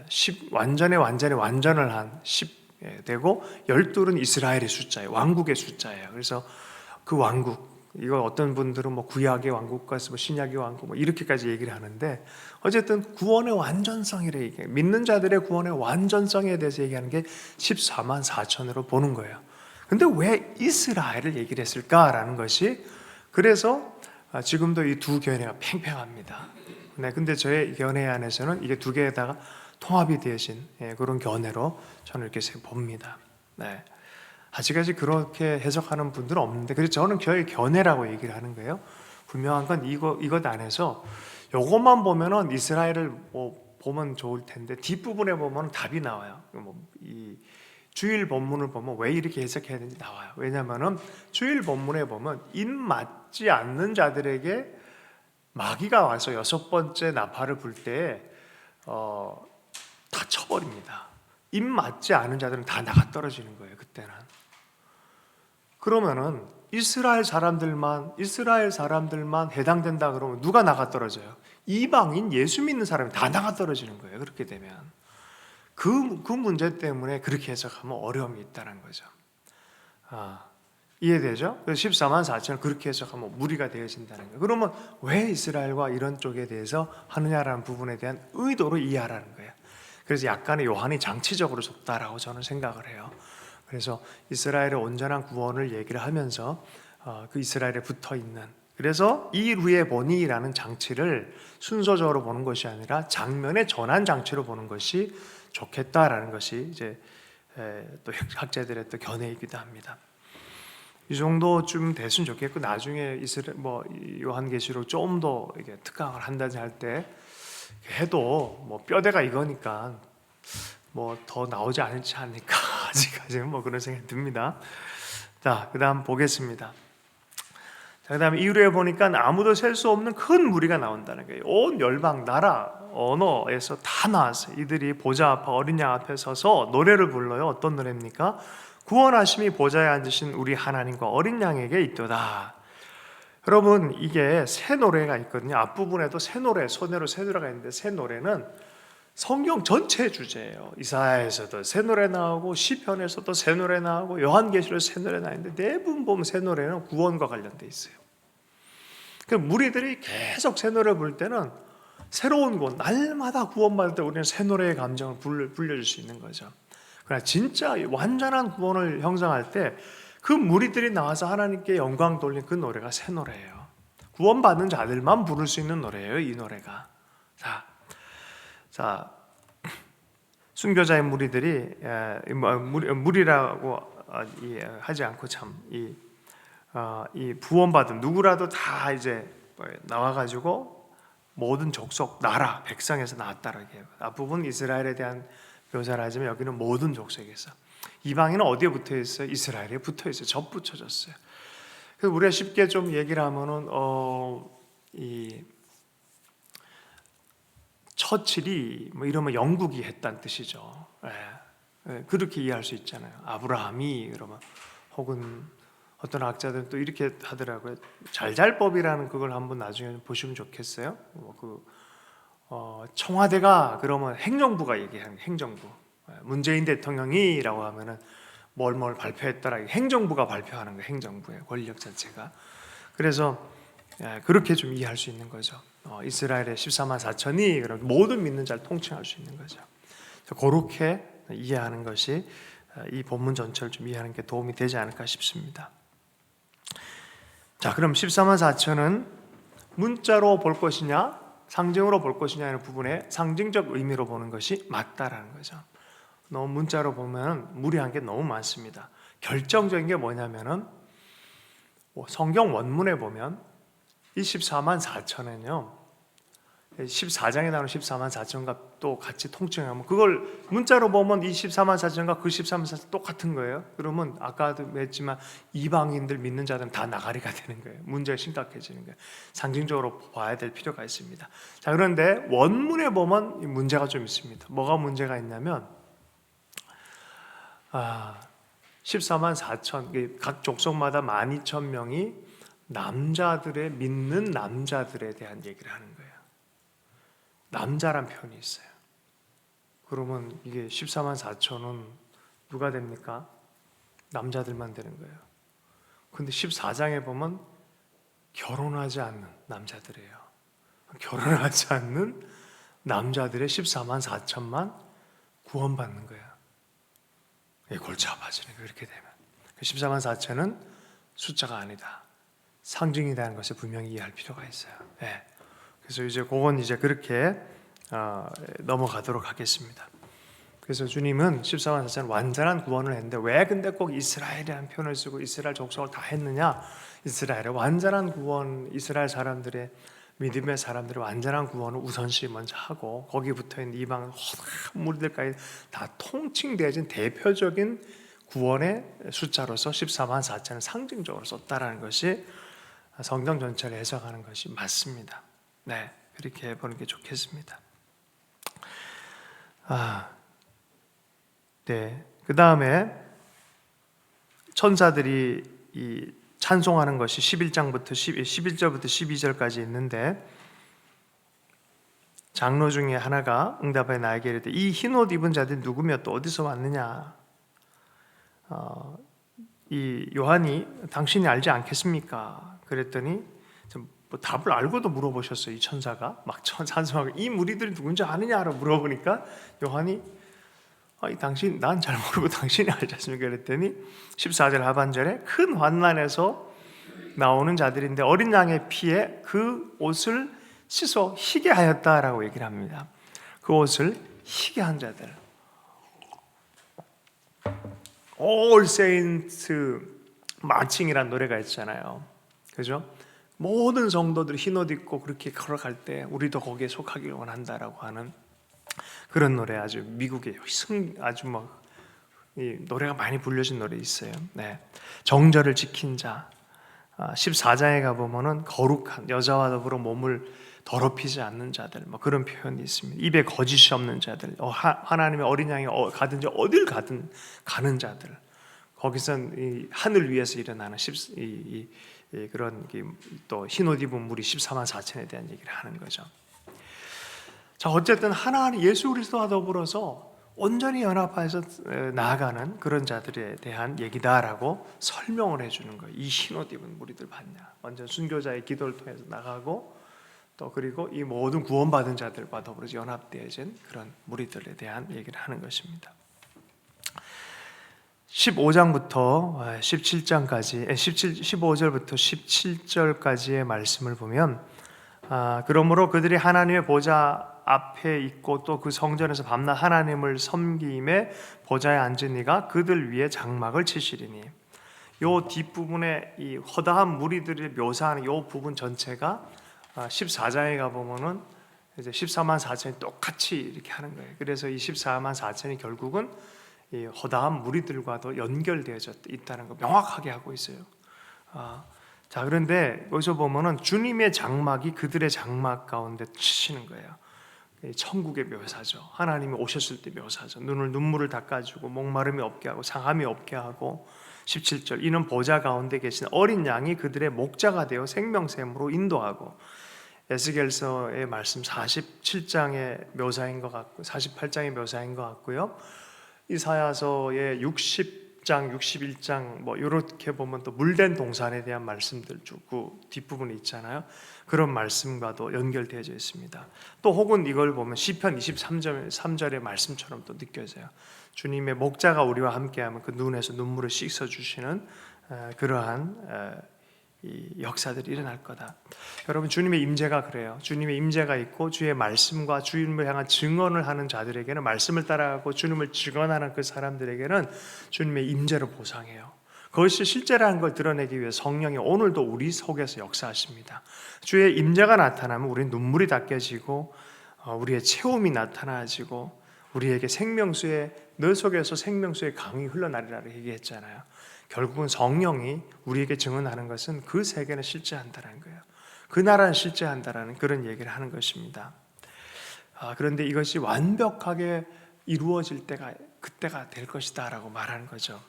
10 완전히 완전을 한 10 되고 12는 이스라엘의 숫자예요. 왕국의 숫자예요. 그래서 그 왕국 이거 어떤 분들은 뭐 구약의 왕국과 뭐 신약의 왕국 뭐 이렇게까지 얘기를 하는데 어쨌든 구원의 완전성이래 얘기해요. 믿는 자들의 구원의 완전성에 대해서 얘기하는 게 14만 4천으로 보는 거예요. 근데 왜 이스라엘을 얘기를 했을까라는 것이 그래서 지금도 이 두 견해가 팽팽합니다. 네, 근데 저의 견해 안에서는 이게 두 개에다가 통합이 되어진 그런 견해로 저는 이렇게 봅니다. 네. 아직까지 그렇게 해석하는 분들은 없는데, 그래서 저는 저의 견해라고 얘기를 하는 거예요. 분명한 건 이것 안에서 이것만 보면은 이스라엘을 보면 좋을 텐데 뒷부분에 보면 답이 나와요. 이 주일 본문을 보면 왜 이렇게 해석해야 되는지 나와요. 왜냐하면은 주일 본문에 보면 입 맞지 않는 자들에게 마귀가 와서 6번째 나팔을 불 때 다 쳐버립니다. 입 맞지 않은 자들은 다 나가 떨어지는 거예요. 그때는. 그러면은 이스라엘 사람들만 해당된다 그러면 누가 나가 떨어져요? 이방인 예수 믿는 사람이 다 나가 떨어지는 거예요. 그렇게 되면 그 문제 때문에 그렇게 해석하면 어려움이 있다는 거죠. 이해되죠? 14만 4천을 그렇게 해석하면 무리가 되어진다는 거예요. 그러면 왜 이스라엘과 이런 쪽에 대해서 하느냐라는 부분에 대한 의도로 이해하라는 거예요. 그래서 약간의 요한이 장치적으로 줬다라고 저는 생각을 해요. 그래서 이스라엘의 온전한 구원을 얘기를 하면서 그 이스라엘에 붙어 있는, 그래서 이 루에 보니라는 장치를 순서적으로 보는 것이 아니라 장면의 전환 장치로 보는 것이 좋겠다라는 것이 이제 또 학자들의 또 견해이기도 합니다. 이 정도쯤 됐으면 좋겠고, 나중에 요한계시록 좀 더 이게 특강을 한다든지 할 때 해도 뭐 뼈대가 이거니까 뭐 더 나오지 않지 않을까 아직까지는 뭐 그런 생각이 듭니다. 자, 그다음 보겠습니다. 자, 그다음에 이후에 보니까 아무도 셀 수 없는 큰 무리가 나온다는 거예요. 온 열방, 나라, 언어에서 다 나왔어요. 이들이 보좌 앞 어린 양 앞에 서서 노래를 불러요. 어떤 노래입니까? 구원하심이 보좌에 앉으신 우리 하나님과 어린 양에게 있도다. 여러분, 이게 새 노래가 있거든요. 앞부분에도 새 노래, 소내로 새 노래가 있는데, 새 노래는 성경 전체의 주제예요. 이사야에서도 새 노래 나오고 시편에서도 새 노래 나오고 요한계시록에서 새 노래 나오는데 대부분 보면 새 노래는 구원과 관련돼 있어요. 그 무리들이 계속 새 노래 부를 때는 새로운 구원, 날마다 구원받을 때 우리는 새 노래의 감정을 불려줄 수 있는 거죠. 그러나 진짜 완전한 구원을 형성할 때 그 무리들이 나와서 하나님께 영광 돌린 그 노래가 새 노래예요. 구원받는 자들만 부를 수 있는 노래예요, 이 노래가. 자, 순교자의 무리들이 무리라고 하지 않고 참 이 구원받은 누구라도 다 이제 나와가지고 모든 족속, 나라, 백성에서 나왔다라고 해요. 앞부분 이스라엘에 대한 묘사를 하지만 여기는 모든 족속에서. 이방인은 어디에 붙어 있어요? 이스라엘에 붙어 있어요. 접붙여졌어요. 그래서 우리가 쉽게 좀 얘기를 하면은 이 처칠이 뭐 이러면 영국이 했다는 뜻이죠. 그렇게 이해할 수 있잖아요. 아브라함이 그러면 혹은 어떤 학자들은 또 이렇게 하더라고요. 잘잘법이라는 그걸 한번 나중에 보시면 좋겠어요. 청와대가 그러면 행정부가 얘기하는 행정부. 문재인 대통령이라고 하면은 뭘 발표했더라. 행정부가 발표하는 거예요. 행정부의 권력 자체가. 그래서 그렇게 좀 이해할 수 있는 거죠. 이스라엘의 14만 4천이 그런 모든 믿는 자를 통칭할 수 있는 거죠. 그렇게 이해하는 것이 이 본문 전체를 좀 이해하는 게 도움이 되지 않을까 싶습니다. 자, 그럼 14만 4천은 문자로 볼 것이냐 상징으로 볼 것이냐 하는 부분에 상징적 의미로 보는 것이 맞다라는 거죠. 너무 문자로 보면 무리한 게 너무 많습니다. 결정적인 게 뭐냐면은 성경 원문에 보면 이 14만 4천은요 14장에 나오는 14만 4천과 또 같이 통칭하면 그걸 문자로 보면 이 14만 4천과 그 14만 4천 똑같은 거예요. 그러면 아까도 했지만 이방인들 믿는 자들은 다 나가리가 되는 거예요. 문제가 심각해지는 거예요. 상징적으로 봐야 될 필요가 있습니다. 자, 그런데 원문에 보면 문제가 좀 있습니다. 뭐가 문제가 있냐면 14만 4천 각 족속마다 12,000명이 남자들의 믿는 남자들에 대한 얘기를 하는 거예요. 남자란 표현이 있어요. 그러면 이게 14만 4천은 누가 됩니까? 남자들만 되는 거예요. 근데 14장에 보면 결혼하지 않는 남자들이에요. 결혼하지 않는 남자들의 14만 4천만 구원받는 거예요. 골치 아파지는 거예요. 그렇게 되면 14만 4천은 숫자가 아니다. 상징이라는 것을 분명히 이해할 필요가 있어요. 그래서 이제 그건 이제 그렇게 넘어가도록 하겠습니다. 그래서 주님은 14만 4천 완전한 구원을 했는데 왜 근데 꼭 이스라엘이라는 표현을 쓰고 이스라엘 족속을 다 했느냐? 이스라엘의 완전한 구원, 이스라엘 사람들의 믿음의 사람들의 완전한 구원을 우선시 먼저 하고 거기 붙어있는 이방 무리들까지 다 통칭되어진 대표적인 구원의 숫자로서 14만 4천을 상징적으로 썼다라는 것이 성경 전체를 해석하는 것이 맞습니다. 그렇게 보는 게 좋겠습니다. 그 다음에 천사들이 이 찬송하는 것이 11절부터 12절까지 있는데 장로 중에 하나가 응답하여 나에게 이르되 이 흰 옷 입은 자들이 누구며 또 어디서 왔느냐? 이 요한이 당신이 알지 않겠습니까? 그랬더니 뭐 답을 알고도 물어보셨어요. 이 천사가 막 찬송하고 이 무리들이 누군지 아느냐라고 물어보니까 요한이 당신 난 잘 모르고 당신이 알지 않습니까? 그랬더니 14절 하반절에 큰 환난에서 나오는 자들인데 어린 양의 피에 그 옷을 씻어 희게 하였다라고 얘기를 합니다. 그 옷을 희게 한 자들. All Saints 마칭이라는 노래가 있잖아요. 그죠? 모든 성도들이 흰옷 입고 그렇게 걸어갈 때 우리도 거기에 속하기를 원한다라고 하는 그런 노래, 아주 미국의 아주 막 이 노래가 많이 불려진 노래 있어요. 정절을 지킨 자. 14장에 가보면은 거룩한 여자와 더불어 몸을 더럽히지 않는 자들, 뭐 그런 표현이 있습니다. 입에 거짓이 없는 자들, 하나님의 어린 양이 가든지 어딜 가든 가는 자들. 거기선 이 하늘 위에서 일어나는 그런 또 흰옷 입은 무리 14만 4천에 대한 얘기를 하는 거죠. 자, 어쨌든 하나님 예수 그리스도와 더불어서 온전히 연합해서 나아가는 그런 자들에 대한 얘기다라고 설명을 해주는 거예요. 이 흰옷 입은 무리들 봤냐? 완전 순교자의 기도를 통해서 나가고 또 그리고 이 모든 구원받은 자들과 더불어서 연합되어진 그런 무리들에 대한 얘기를 하는 것입니다. 15장부터 17장까지, 15절부터 17절까지의 말씀을 보면, 그러므로 그들이 하나님의 보좌 앞에 있고 또 그 성전에서 밤낮 하나님을 섬김에 보좌에 앉은 이가 그들 위에 장막을 치시리니, 요 뒷부분에 이 허다한 무리들을 묘사하는 요 부분 전체가 14장에 가보면은 이제 14만 4천이 똑같이 이렇게 하는 거예요. 그래서 이 14만 4천이 결국은 이 허다한 무리들과도 연결되어져 있다는 거 명확하게 하고 있어요. 자, 그런데 여기서 보면은 주님의 장막이 그들의 장막 가운데 치시는 거예요. 천국의 묘사죠. 하나님이 오셨을 때 묘사죠. 눈물을 닦아주고 목마름이 없게 하고 상함이 없게 하고, 17절 이는 보좌 가운데 계신 어린 양이 그들의 목자가 되어 생명샘으로 인도하고, 에스겔서의 말씀 47장의 묘사인 것 같고 48장의 묘사인 것 같고요. 이사야서의 60장, 61장 뭐 이렇게 보면 또 물된 동산에 대한 말씀들 그 뒷부분에 있잖아요. 그런 말씀과도 연결되어져 있습니다. 또 혹은 이걸 보면 시편 23절의 말씀처럼 또 느껴져요. 주님의 목자가 우리와 함께하면 그 눈에서 눈물을 씻어주시는 그러한 이 역사들이 일어날 거다. 여러분, 주님의 임재가 그래요. 주님의 임재가 있고 주의 말씀과 주님을 향한 증언을 하는 자들에게는, 말씀을 따라가고 주님을 증언하는 그 사람들에게는 주님의 임재로 보상해요. 그것이 실제라는 걸 드러내기 위해 성령이 오늘도 우리 속에서 역사하십니다. 주의 임재가 나타나면 우리는 눈물이 닦여지고 우리의 체험이 나타나지고 우리에게 생명수의, 너 속에서 생명수의 강이 흘러나리라 얘기했잖아요. 결국은 성령이 우리에게 증언하는 것은 그 세계는 실제한다는 거예요. 그 나라는 실제한다라는 그런 얘기를 하는 것입니다. 그런데 이것이 완벽하게 이루어질 때가 그때가 될 것이다라고 말하는 거죠.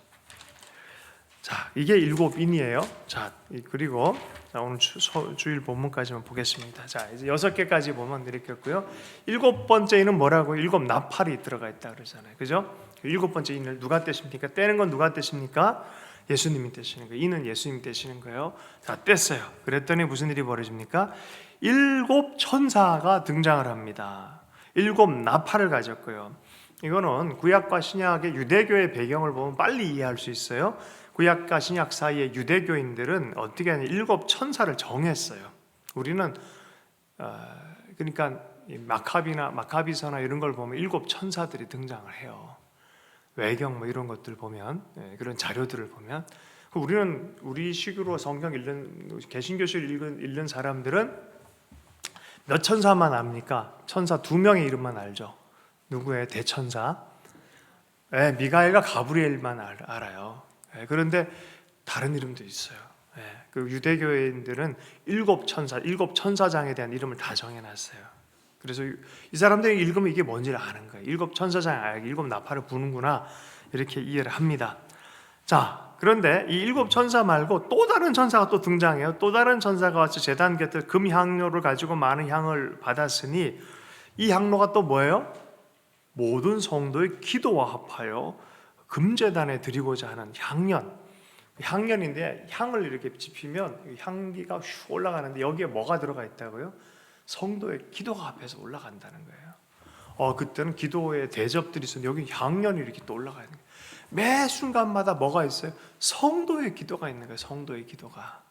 자, 이게 7인이에요. 자, 그리고 오늘 주일 본문까지만 보겠습니다. 자, 이제 6개까지 보면 이렇게 했고요. 7번째는 뭐라고요? 7 나팔이 들어가 있다 그러잖아요. 그죠? 7번째 인을 누가 떼십니까? 떼는 건 누가 떼십니까? 예수님이 떼시는 거예요. 이는 예수님이 떼시는 거예요. 자, 뗐어요. 그랬더니 무슨 일이 벌어집니까? 7 천사가 등장을 합니다. 7 나팔을 가졌고요. 이거는 구약과 신약의 유대교의 배경을 보면 빨리 이해할 수 있어요. 구약과 신약 사이의 유대교인들은 어떻게 하냐, 7 천사를 정했어요. 우리는 그러니까 마카비서나 이런 걸 보면 7 천사들이 등장을 해요. 외경 뭐 이런 것들 보면, 그런 자료들을 보면, 우리는 우리 식으로 성경 읽는, 개신교실 읽는 사람들은 몇 천사만 압니까? 천사 2명의 이름만 알죠. 누구의? 대천사. 미가엘과 가브리엘만 알아요. 그런데 다른 이름도 있어요. 그 유대교인들은 7 천사, 7 천사장에 대한 이름을 다 정해놨어요. 그래서 이 사람들이 읽으면 이게 뭔지를 아는 거예요. 7 천사장 알기, 7 나팔을 부는구나, 이렇게 이해를 합니다. 자, 그런데 이 7 천사 말고 또 다른 천사가 또 등장해요. 또 다른 천사가 와서 제단 곁에 금 향로를 가지고 많은 향을 받았으니, 이 향로가 또 뭐예요? 모든 성도의 기도와 합하여 금제단에 드리고자 하는 향년인데, 향을 이렇게 지피면 향기가 슉 올라가는데 여기에 뭐가 들어가 있다고요? 성도의 기도가 앞에서 올라간다는 거예요. 그때는 기도의 대접들이 있었는데 여기 향년이 이렇게 또 올라가는 거예요. 매 순간마다 뭐가 있어요? 성도의 기도가 있는 거예요. 성도의 기도가.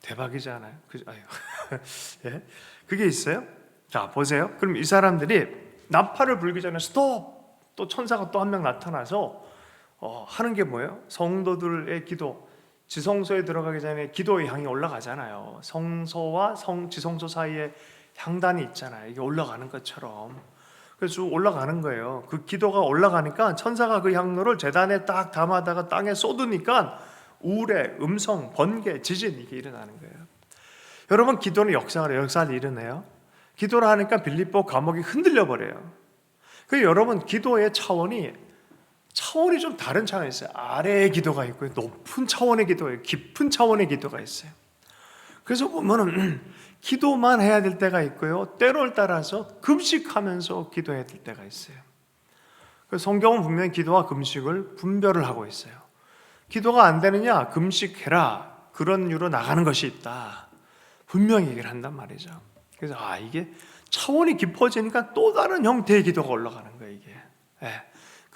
대박이잖아요. 예? 그게 있어요? 자, 보세요. 그럼 이 사람들이 나팔을 불기 전에 스톱! 또 천사가 또 한 명 나타나서 하는 게 뭐예요? 성도들의 기도, 지성소에 들어가기 전에 기도의 향이 올라가잖아요. 성소와 지성소 사이에 향단이 있잖아요. 이게 올라가는 것처럼. 그래서 올라가는 거예요. 그 기도가 올라가니까 천사가 그 향로를 제단에 딱 담아다가 땅에 쏟으니까 우레, 음성, 번개, 지진, 이게 일어나는 거예요. 여러분, 기도는 역사를 일어내요. 기도를 하니까 빌립보 감옥이 흔들려 버려요. 그래서 여러분, 기도의 차원이 좀 다른 차원이 있어요. 아래의 기도가 있고요, 높은 차원의 기도가 있고, 깊은 차원의 기도가 있어요. 그래서 보면은 기도만 해야 될 때가 있고요, 때를 따라서 금식하면서 기도해야 될 때가 있어요. 그래서 성경은 분명히 기도와 금식을 분별을 하고 있어요. 기도가 안 되느냐, 금식해라, 그런 이유로 나가는 것이 있다, 분명히 얘기를 한단 말이죠. 그래서 이게 차원이 깊어지니까 또 다른 형태의 기도가 올라가는 거예요. 이게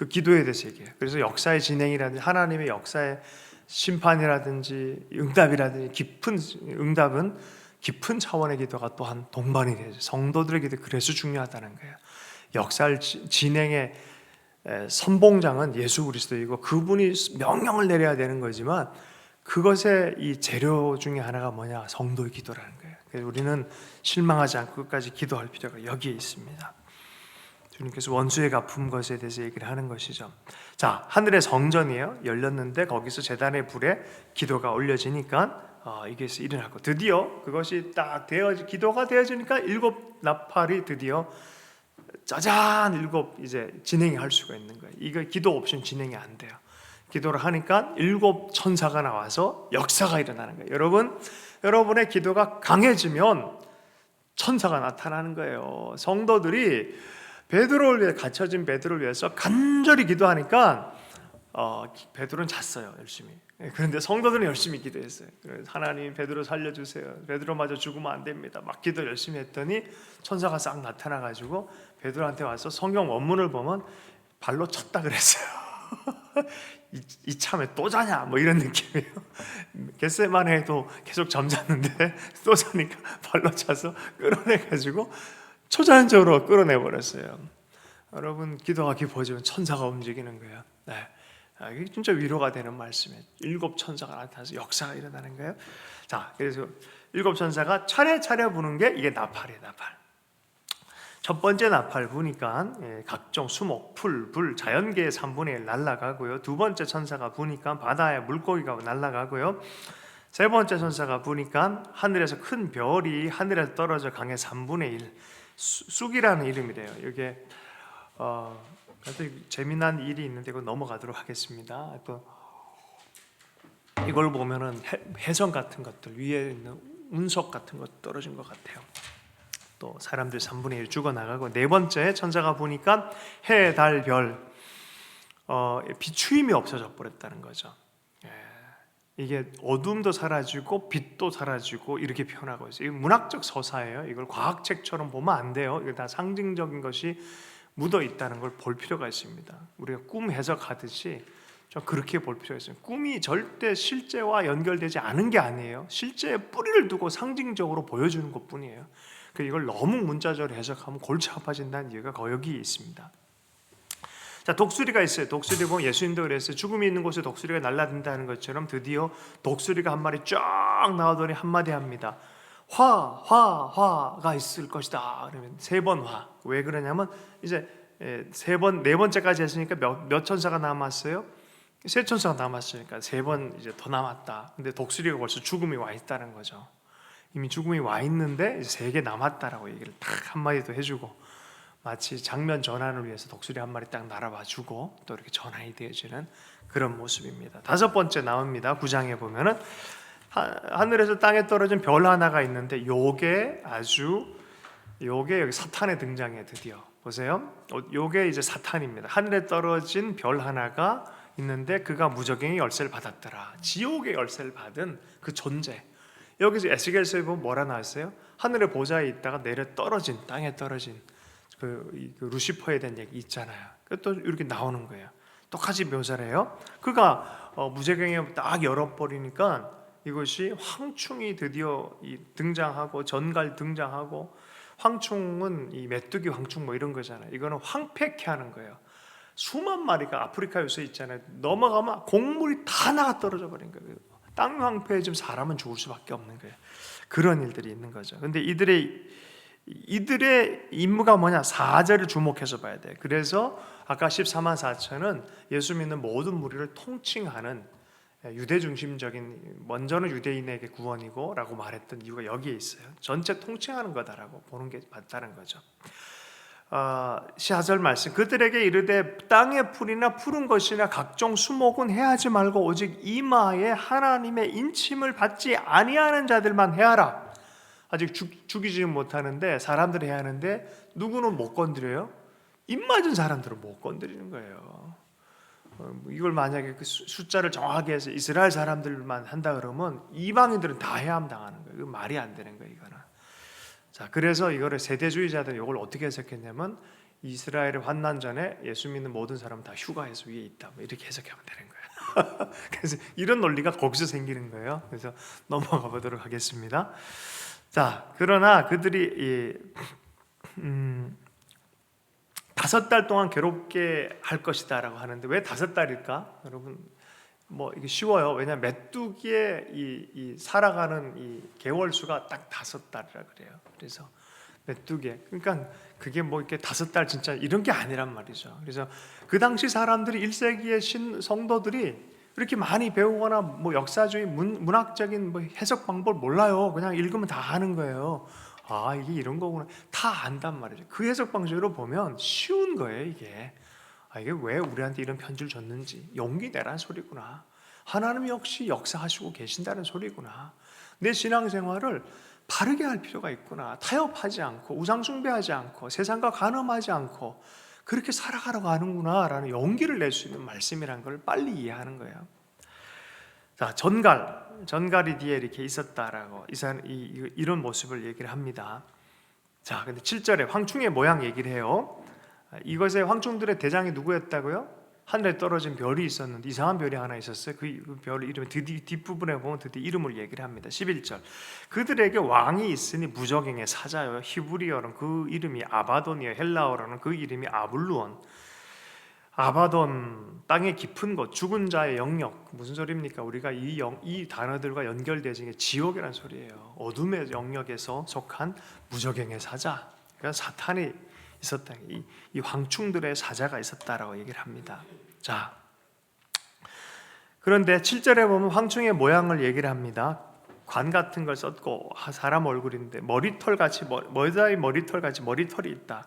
그 기도에 대해서 얘기해요. 그래서 역사의 진행이라든지 하나님의 역사의 심판이라든지 응답이라든지 깊은 응답은 깊은 차원의 기도가 또한 동반이 되죠. 성도들의 기도 그래서 중요하다는 거예요. 역사를 진행의 선봉장은 예수 그리스도이고 그분이 명령을 내려야 되는 거지만 그것의 이 재료 중에 하나가 뭐냐? 성도의 기도라는 거예요. 그래서 우리는 실망하지 않고 끝까지 기도할 필요가 여기에 있습니다. 주님께서 원수의 갚은 것에 대해서 얘기를 하는 것이죠. 자, 하늘의 성전이에요. 열렸는데 거기서 제단의 불에 기도가 올려지니까 이게 일어나고 드디어 그것이 딱 기도가 되어지니까 7 나팔이 드디어 짜잔 7 이제 진행이 할 수가 있는 거예요. 이거 기도 없이는 진행이 안 돼요. 기도를 하니까 7 천사가 나와서 역사가 일어나는 거예요. 여러분의 기도가 강해지면 천사가 나타나는 거예요. 성도들이 베드로를 위해 갇혀진 베드로를 위해서 간절히 기도하니까 베드로는 잤어요. 열심히. 그런데 성도들은 열심히 기도했어요. 하나님 베드로 살려주세요. 베드로마저 죽으면 안 됩니다. 막 기도 열심히 했더니 천사가 싹 나타나가지고 베드로한테 와서 성경 원문을 보면 발로 쳤다 그랬어요. 이 참에 또 자냐 뭐 이런 느낌이에요. 겟세마네에도 계속 잠잤는데 또 자니까 발로 차서 끌어내가지고 초자연적으로 끌어내버렸어요. 여러분 기도가 깊어지면 천사가 움직이는 거예요. 네. 이게 진짜 위로가 되는 말씀이에요. 7 천사가 나타나서 역사가 일어나는 거예요. 자, 그래서 7 천사가 차례차례 부는 게 이게 나팔이에요. 나팔. 첫 번째 나팔 부니까 각종 수목, 풀, 불, 자연계의 3분의 1 날아가고요. 두 번째 천사가 부니까 바다의 물고기가 날아가고요. 세 번째 천사가 부니까 하늘에서 큰 별이 하늘에서 떨어져 강의 3분의 1 쑥이라는 이름이래요. 이게 재미난 일이 있는데 이거 넘어가도록 하겠습니다. 또 이걸 보면은 해성 같은 것들 위에 있는 운석 같은 것 떨어진 것 같아요. 또 사람들 3분의 1 죽어나가고 네 번째 천사가 보니까 해, 달, 별 비추임이 없어져 버렸다는 거죠. 이게 어둠도 사라지고 빛도 사라지고 이렇게 표현하고 있어요. 이거 문학적 서사예요. 이걸 과학책처럼 보면 안 돼요. 이거 다 상징적인 것이 묻어 있다는 걸 볼 필요가 있습니다. 우리가 꿈 해석하듯이 좀 그렇게 볼 필요가 있어요. 꿈이 절대 실제와 연결되지 않은 게 아니에요. 실제에 뿌리를 두고 상징적으로 보여주는 것뿐이에요. 이걸 너무 문자적으로 해석하면 골치 아파진다는 이유가 여기 있습니다. 자, 독수리가 있어요. 독수리 보면 예수님도 그랬어요. 죽음이 있는 곳에 독수리가 날아든다는 것처럼 드디어 독수리가 한 마리 쫙 나오더니 한마디 합니다. 화가 있을 것이다. 그러면 3번 화. 왜 그러냐면 이제 3번, 네 번째까지 했으니까 몇 천사가 남았어요? 3 천사가 남았으니까 3번 이제 더 남았다. 근데 독수리가 벌써 죽음이 와 있다는 거죠. 이미 죽음이 와 있는데 3개 남았다라고 얘기를 딱 한마디 더 해주고 마치 장면 전환을 위해서 독수리 한 마리 딱 날아와 주고 또 이렇게 전환이 되어지는 그런 모습입니다. 5번째 나옵니다. 9장에 보면은 하늘에서 땅에 떨어진 별 하나가 있는데 요게 여기 사탄의 등장에 드디어 보세요. 요게 이제 사탄입니다. 하늘에 떨어진 별 하나가 있는데 그가 무저갱의 열쇠를 받았더라. 지옥의 열쇠를 받은 그 존재. 여기서 에스겔서에 보면 뭐라 나왔어요? 하늘의 보좌에 있다가 내려 떨어진 땅에 떨어진 그 루시퍼에 대한 얘기 있잖아요. 또 이렇게 나오는 거예요. 똑같이 묘사를 해요. 그가 무저갱에 딱 열어버리니까 이것이 황충이 드디어 등장하고 전갈 등장하고 황충은 이 메뚜기 황충 뭐 이런 거잖아요. 이거는 황폐케 하는 거예요. 수만 마리가 아프리카 요새 있잖아요. 넘어가면 곡물이 다 나가 떨어져 버린 거예요. 땅 황폐해지면 사람은 죽을 수밖에 없는 거예요. 그런 일들이 있는 거죠. 근데 이들의 임무가 뭐냐? 4절을 주목해서 봐야 돼요. 그래서 아까 14만 4천은 예수 믿는 모든 무리를 통칭하는 유대 중심적인 먼저는 유대인에게 구원이고 라고 말했던 이유가 여기에 있어요. 전체 통칭하는 거다라고 보는 게 맞다는 거죠. 14절 말씀 그들에게 이르되 땅의 풀이나 푸른 것이나 각종 수목은 해하지 말고 오직 이마에 하나님의 인침을 받지 아니하는 자들만 해하라. 아직 죽이지 못하는데 사람들이 해야 하는데 누구는 못 건드려요? 입 맞은 사람들은 못 건드리는 거예요. 이걸 만약에 그 숫자를 정확하게 해서 이스라엘 사람들만 한다 그러면 이방인들은 다 해함 당하는 거예요. 이거 말이 안 되는 거예요. 이거는. 자, 그래서 이거를 세대주의자들은 이걸 어떻게 해석했냐면 이스라엘의 환난 전에 예수 믿는 모든 사람은 다 휴가해서 위에 있다. 뭐 이렇게 해석하면 되는 거예요. 그래서 이런 논리가 거기서 생기는 거예요. 그래서 넘어가 보도록 하겠습니다. 자, 그러나 그들이 5달 동안 괴롭게 할 것이다라고 하는데 왜 5달일까? 여러분, 뭐 이게 쉬워요. 왜냐하면 메뚜기의 이 살아가는 이 개월 수가 딱 5달이라 그래요. 그래서 메뚜기, 그러니까 그게 뭐 이렇게 5달 진짜 이런 게 아니란 말이죠. 그래서 그 당시 사람들이 1세기의 성도들이 그렇게 많이 배우거나 뭐 역사적인 문학적인 뭐 해석 방법을 몰라요. 그냥 읽으면 다 아는 거예요. 아, 이게 이런 거구나. 다 안단 말이죠. 그 해석 방식으로 보면 쉬운 거예요, 이게. 아, 이게 왜 우리한테 이런 편지를 줬는지. 용기 내란 소리구나. 하나님 역시 역사하시고 계신다는 소리구나. 내 신앙생활을 바르게 할 필요가 있구나. 타협하지 않고 우상숭배하지 않고 세상과 간음하지 않고 그렇게 살아가려고 하는구나 라는 용기를 낼 수 있는 말씀이란 걸 빨리 이해하는 거예요. 자, 전갈이 뒤에 이렇게 있었다라고 이런 모습을 얘기를 합니다. 자, 근데 7절에 황충의 모양 얘기를 해요. 이것의 황충들의 대장이 누구였다고요? 하늘에 떨어진 별이 있었는데 이상한 별이 하나 있었어요. 그 별 이름을 뒷부분에 보면 드디어 이름을 얘기를 합니다. 11절. 그들에게 왕이 있으니 무적행의 사자요. 히브리어로는 그 이름이 아바돈이요. 헬라어로는 그 이름이 아블루온. 아바돈, 땅의 깊은 곳, 죽은 자의 영역. 무슨 소리입니까? 우리가 이 단어들과 연결되어진 게 지옥이라는 소리예요. 어둠의 영역에서 속한 무적행의 사자. 그러니까 사탄이 있었다. 이 황충들의 사자가 있었다라고 얘기를 합니다. 자, 그런데 7절에 보면 황충의 모양을 얘기를 합니다. 관 같은 걸 썼고 사람 얼굴인데 머리털같이 여자의 머리털같이 머리털이 있다.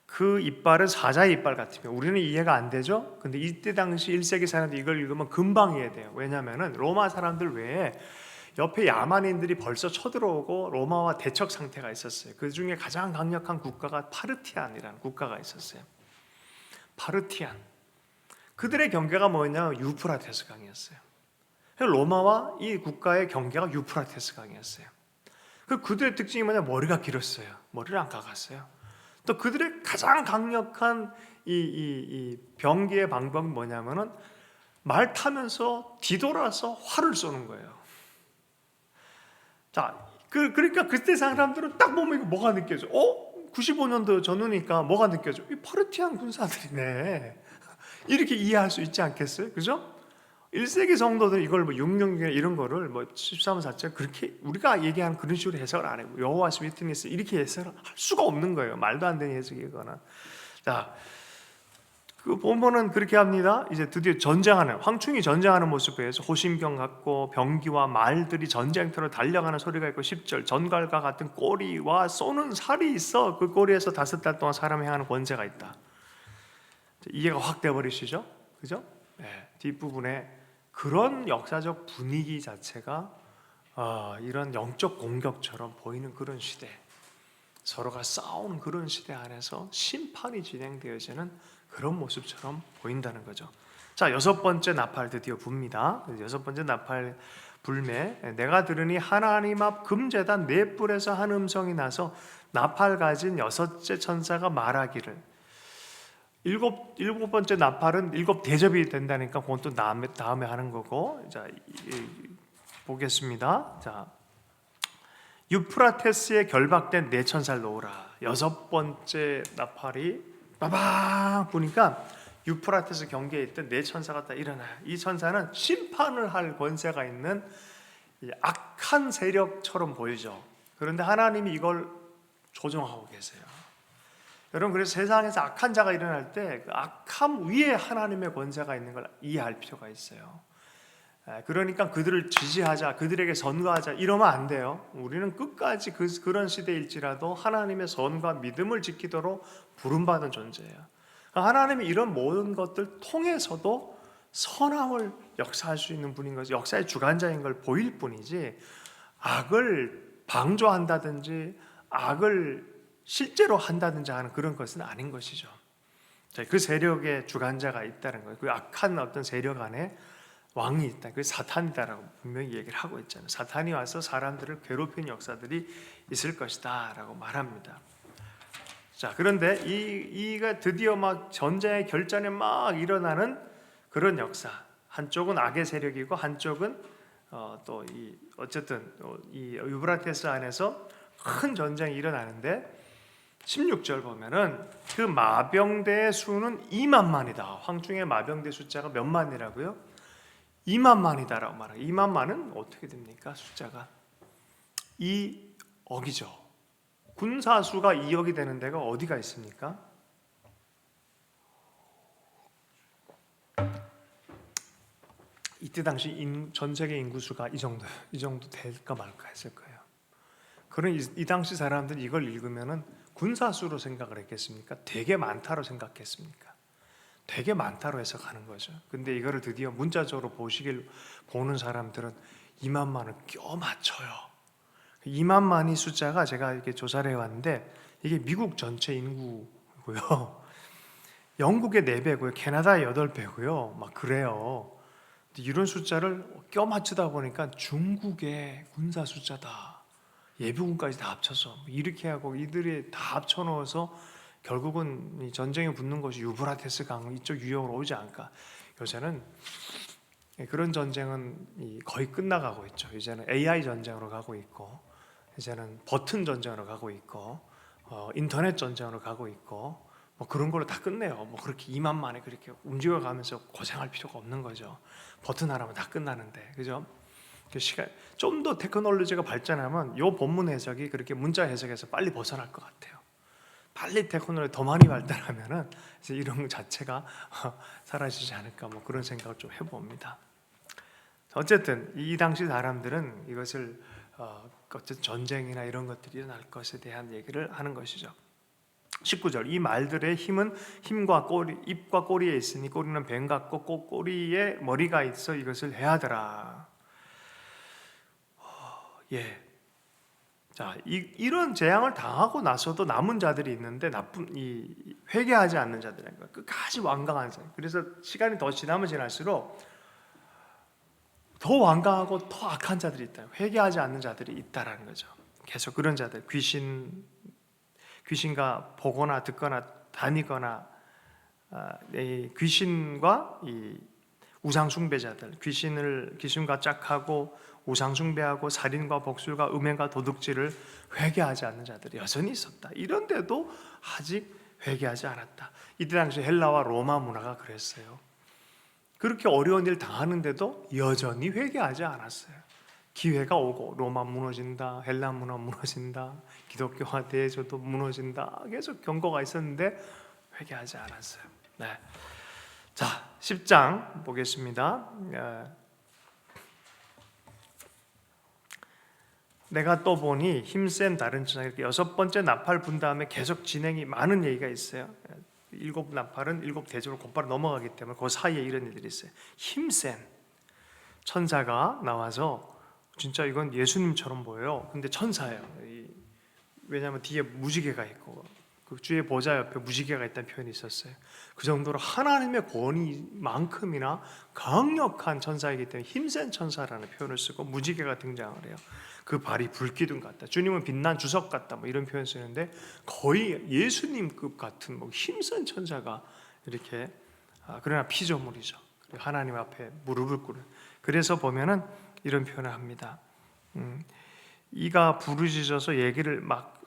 그 이빨은 사자의 이빨 같으면 우리는 이해가 안 되죠? 근데 이때 당시 1세기 사람들이 이걸 읽으면 금방 이해돼요. 왜냐하면 로마 사람들 외에 옆에 야만인들이 벌써 쳐들어오고 로마와 대척 상태가 있었어요. 그 중에 가장 강력한 국가가 파르티안이라는 국가가 있었어요. 파르티안. 그들의 경계가 뭐였냐면 유프라테스 강이었어요. 로마와 이 국가의 경계가 유프라테스 강이었어요. 그들의 특징이 뭐냐? 머리가 길었어요. 머리를 안 깎았어요. 또 그들의 가장 강력한 이 병기의 방법이 뭐냐면은 말 타면서 뒤돌아서 활을 쏘는 거예요. 자, 그러니까 그때 사람들은 딱 보면 이거 뭐가 느껴져? 95년도 전후니까 뭐가 느껴져? 이 파르티안 군사들이네. 이렇게 이해할 수 있지 않겠어요? 그죠? 1세기 성도들 이걸 뭐 666 이런 거를 뭐 13, 4절 그렇게 우리가 얘기하는 그런 식으로 해석을 안 해요. 여호와's 위트니스 이렇게 해석을 할 수가 없는 거예요. 말도 안 되는 해석이거나. 자, 그 본문은 그렇게 합니다. 이제 드디어 전쟁하는 황충이 전쟁하는 모습을 해서 호신병 같고 병기와 말들이 전쟁터로 달려가는 소리가 있고 10절 전갈과 같은 꼬리와 쏘는 살이 있어. 그 꼬리에서 5달 동안 사람 향하는 권세가 있다. 이해가 확 돼버리시죠? 그죠? 네, 뒷부분에 그런 역사적 분위기 자체가 이런 영적 공격처럼 보이는 그런 시대, 서로가 싸우는 그런 시대 안에서 심판이 진행되어지는 그런 모습처럼 보인다는 거죠. 자, 6번째 나팔 드디어 붑니다. 6번째 나팔 불매. 내가 들으니 하나님 앞 금제단 네 뿔에서 한 음성이 나서 나팔 가진 6째 천사가 말하기를. 일곱 번째 나팔은 7 대접이 된다니까 그건 또 다음에 하는 거고. 자, 보겠습니다. 자, 유프라테스에 결박된 네 천사를 놓으라. 6번째 나팔이 빠방 부니까 유프라테스 경계에 있던 네 천사가 다 일어나요. 이 천사는 심판을 할 권세가 있는 악한 세력처럼 보이죠. 그런데 하나님이 이걸 조종하고 계세요. 여러분, 그래서 세상에서 악한 자가 일어날 때 그 악함 위에 하나님의 권세가 있는 걸 이해할 필요가 있어요. 그러니까 그들을 지지하자, 그들에게 선거하자 이러면 안 돼요. 우리는 끝까지 그런 시대일지라도 하나님의 선과 믿음을 지키도록 부름받은 존재예요. 하나님이 이런 모든 것들 통해서도 선함을 역사할 수 있는 분인 거지, 역사의 주관자인 걸 보일 뿐이지 악을 방조한다든지 악을 실제로 한다든지 하는 그런 것은 아닌 것이죠. 그 세력의 주관자가 있다는 거예요. 그 악한 어떤 세력 안에 왕이 있다. 그 사탄이다라고 분명히 얘기를 하고 있잖아요. 사탄이 와서 사람들을 괴롭히는 역사들이 있을 것이다라고 말합니다. 자, 그런데 이가 드디어 막 전쟁의 결전이 막 일어나는 그런 역사. 한쪽은 악의 세력이고 한쪽은 또 어쨌든 이 유브라테스 안에서 큰 전쟁이 일어나는데 16절 보면은 그 마병대의 수는 2만만이다. 황중의 마병대 숫자가 몇 만이라고요? 2만만이다라고 말해요. 2만만은 어떻게 됩니까? 숫자가 2억이죠. 군사수가 2억이 되는 데가 어디가 있습니까? 이때 당시 전 세계 인구수가 이 정도 될까 말까 했을 거예요. 그런 이 당시 사람들이 이걸 읽으면은 군사수로 생각을 했겠습니까? 되게 많다로 생각했습니까? 되게 많다로 해석하는 거죠. 근데 이거를 드디어 문자적으로 보는 사람들은 2만만을 껴 맞춰요. 2만만이 숫자가 제가 이렇게 조사를 해왔는데 이게 미국 전체 인구고요. 영국의 4배고요. 캐나다의 8배고요. 막 그래요. 이런 숫자를 껴 맞추다 보니까 중국의 군사 숫자다. 예비군까지 다 합쳐서 이렇게 하고 이들이 다 합쳐 넣어서 결국은 이 전쟁에 붙는 것이 유브라테스 강 이쪽 유역으로 오지 않을까. 요새는 그런 전쟁은 거의 끝나가고 있죠. 이제는 AI 전쟁으로 가고 있고, 이제는 버튼 전쟁으로 가고 있고, 인터넷 전쟁으로 가고 있고, 뭐 그런 걸로 다 끝내요. 뭐 그렇게 2만만에 그렇게 움직여가면서 고생할 필요가 없는 거죠. 버튼 하나면 다 끝나는데, 그죠? 시간 좀 더 테크놀로지가 발전하면 요 본문 해석이 그렇게 문자 해석에서 빨리 벗어날 것 같아요. 빨리 테크놀로지 더 많이 발달하면은 이제 이런 것 자체가 사라지지 않을까 뭐 그런 생각을 좀 해봅니다. 어쨌든 이 당시 사람들은 이것을 어쨌든 전쟁이나 이런 것들이 일어날 것에 대한 얘기를 하는 것이죠. 19절 이 말들의 힘은 힘과 꼬리, 입과 꼬리에 있으니 꼬리는 뱀 같고 꼬리에 머리가 있어 이것을 해하더라. 예. 자, 이런 재앙을 당하고 나서도 남은 자들이 있는데 회개하지 않는 자들인 거예요. 끝까지 완강한 사람. 그래서 시간이 더 지나면 지날수록 더 완강하고 더 악한 자들이 있다. 회개하지 않는 자들이 있다라는 거죠. 계속 그런 자들, 귀신과 보거나 듣거나 다니거나 귀신과 이 우상 숭배자들, 귀신과 짝하고 우상 숭배하고 살인과 복술과 음행과 도둑질을 회개하지 않는 자들이 여전히 있었다. 이런데도 아직 회개하지 않았다. 이때 당시 헬라와 로마 문화가 그랬어요. 그렇게 어려운 일 당하는데도 여전히 회개하지 않았어요. 기회가 오고 로마 무너진다, 헬라 문화 무너진다, 기독교화 대제도 무너진다, 계속 경고가 있었는데 회개하지 않았어요. 네. 자, 10장 보겠습니다. 내가 또 보니 힘센 다른 천사 이렇게 6번째 나팔 분 다음에 계속 진행이 많은 얘기가 있어요. 7나팔은 7대접을 곧바로 넘어가기 때문에 그 사이에 이런 일들이 있어요. 힘센 천사가 나와서 진짜 이건 예수님처럼 보여요. 근데 천사예요. 왜냐하면 뒤에 무지개가 있고 그 주의 보좌 옆에 무지개가 있다는 표현이 있었어요. 그 정도로 하나님의 권위만큼이나 강력한 천사이기 때문에 힘센 천사라는 표현을 쓰고 무지개가 등장을 해요. 그 발이 불기둥 같다. 주님은 빛난 주석 같다. 뭐 이런 표현 쓰는데 거의 예수님급 같은 뭐 힘센 천사가 이렇게 그러나 피조물이죠. 하나님 앞에 무릎을 꿇은. 그래서 보면은 이런 표현을 합니다. 이가 부르짖어서 얘기를 막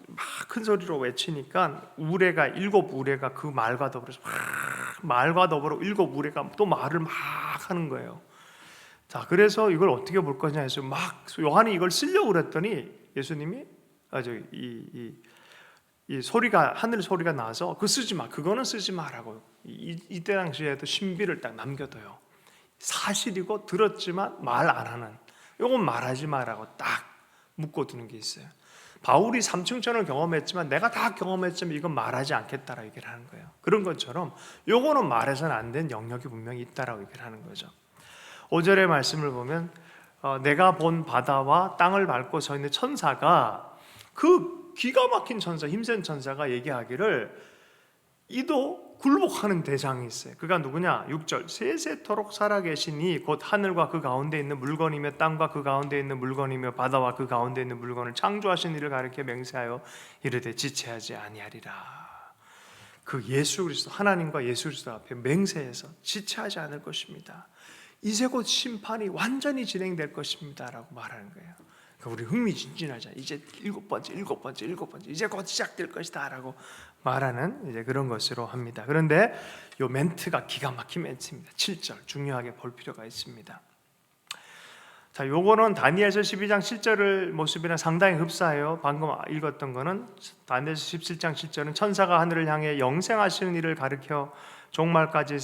큰 소리로 외치니까 우레가 7우레가 그 말과 더불어서 말과 더불어 7우레가 또 말을 막 하는 거예요. 자, 그래서 이걸 어떻게 볼 거냐 해서 막 요한이 이걸 쓰려고 그랬더니 예수님이 이 소리가 하늘 소리가 나서 그거 쓰지 마, 그거는 쓰지 마라고 이때 당시에도 신비를 딱 남겨둬요. 사실이고 들었지만 말 안 하는, 이건 말하지 마라고 딱 묶어두는 게 있어요. 바울이 3층천을 경험했지만 내가 다 경험했지만 이건 말하지 않겠다라고 얘기를 하는 거예요. 그런 것처럼 요거는 말해서는 안 된 영역이 분명히 있다라고 얘기를 하는 거죠. 5절의 말씀을 보면 내가 본 바다와 땅을 밟고 서 있는 천사가 그 기가 막힌 천사, 힘센 천사가 얘기하기를 이도 굴복하는 대상이 있어요. 그가 누구냐? 6절 세세토록 살아계시니 곧 하늘과 그 가운데 있는 물건이며 땅과 그 가운데 있는 물건이며 바다와 그 가운데 있는 물건을 창조하신 이를 가리켜 맹세하여 이르되 지체하지 아니하리라. 그 예수 그리스도, 하나님과 예수 그리스도 앞에 맹세해서 지체하지 않을 것입니다. 이제 곧 심판이 완전히 진행될 것입니다 라고 말하는 거예요. 그러니까 우리 흥미진진하자. 이제 일곱 번째 이제 곧 시작될 것이다 라고 말하는 이제 그런 것으로 합니다. 그런데 이 멘트가 기가 막힌 멘트입니다. 7절 중요하게 볼 필요가 있습니다. 자, 요거는 다니엘서 12장 7절을 모습이랑 상당히 흡사해요. 방금 읽었던 거는 다니엘서 17장 7절은 천사가 하늘을 향해 영생하시는 일을 가리켜 종말까지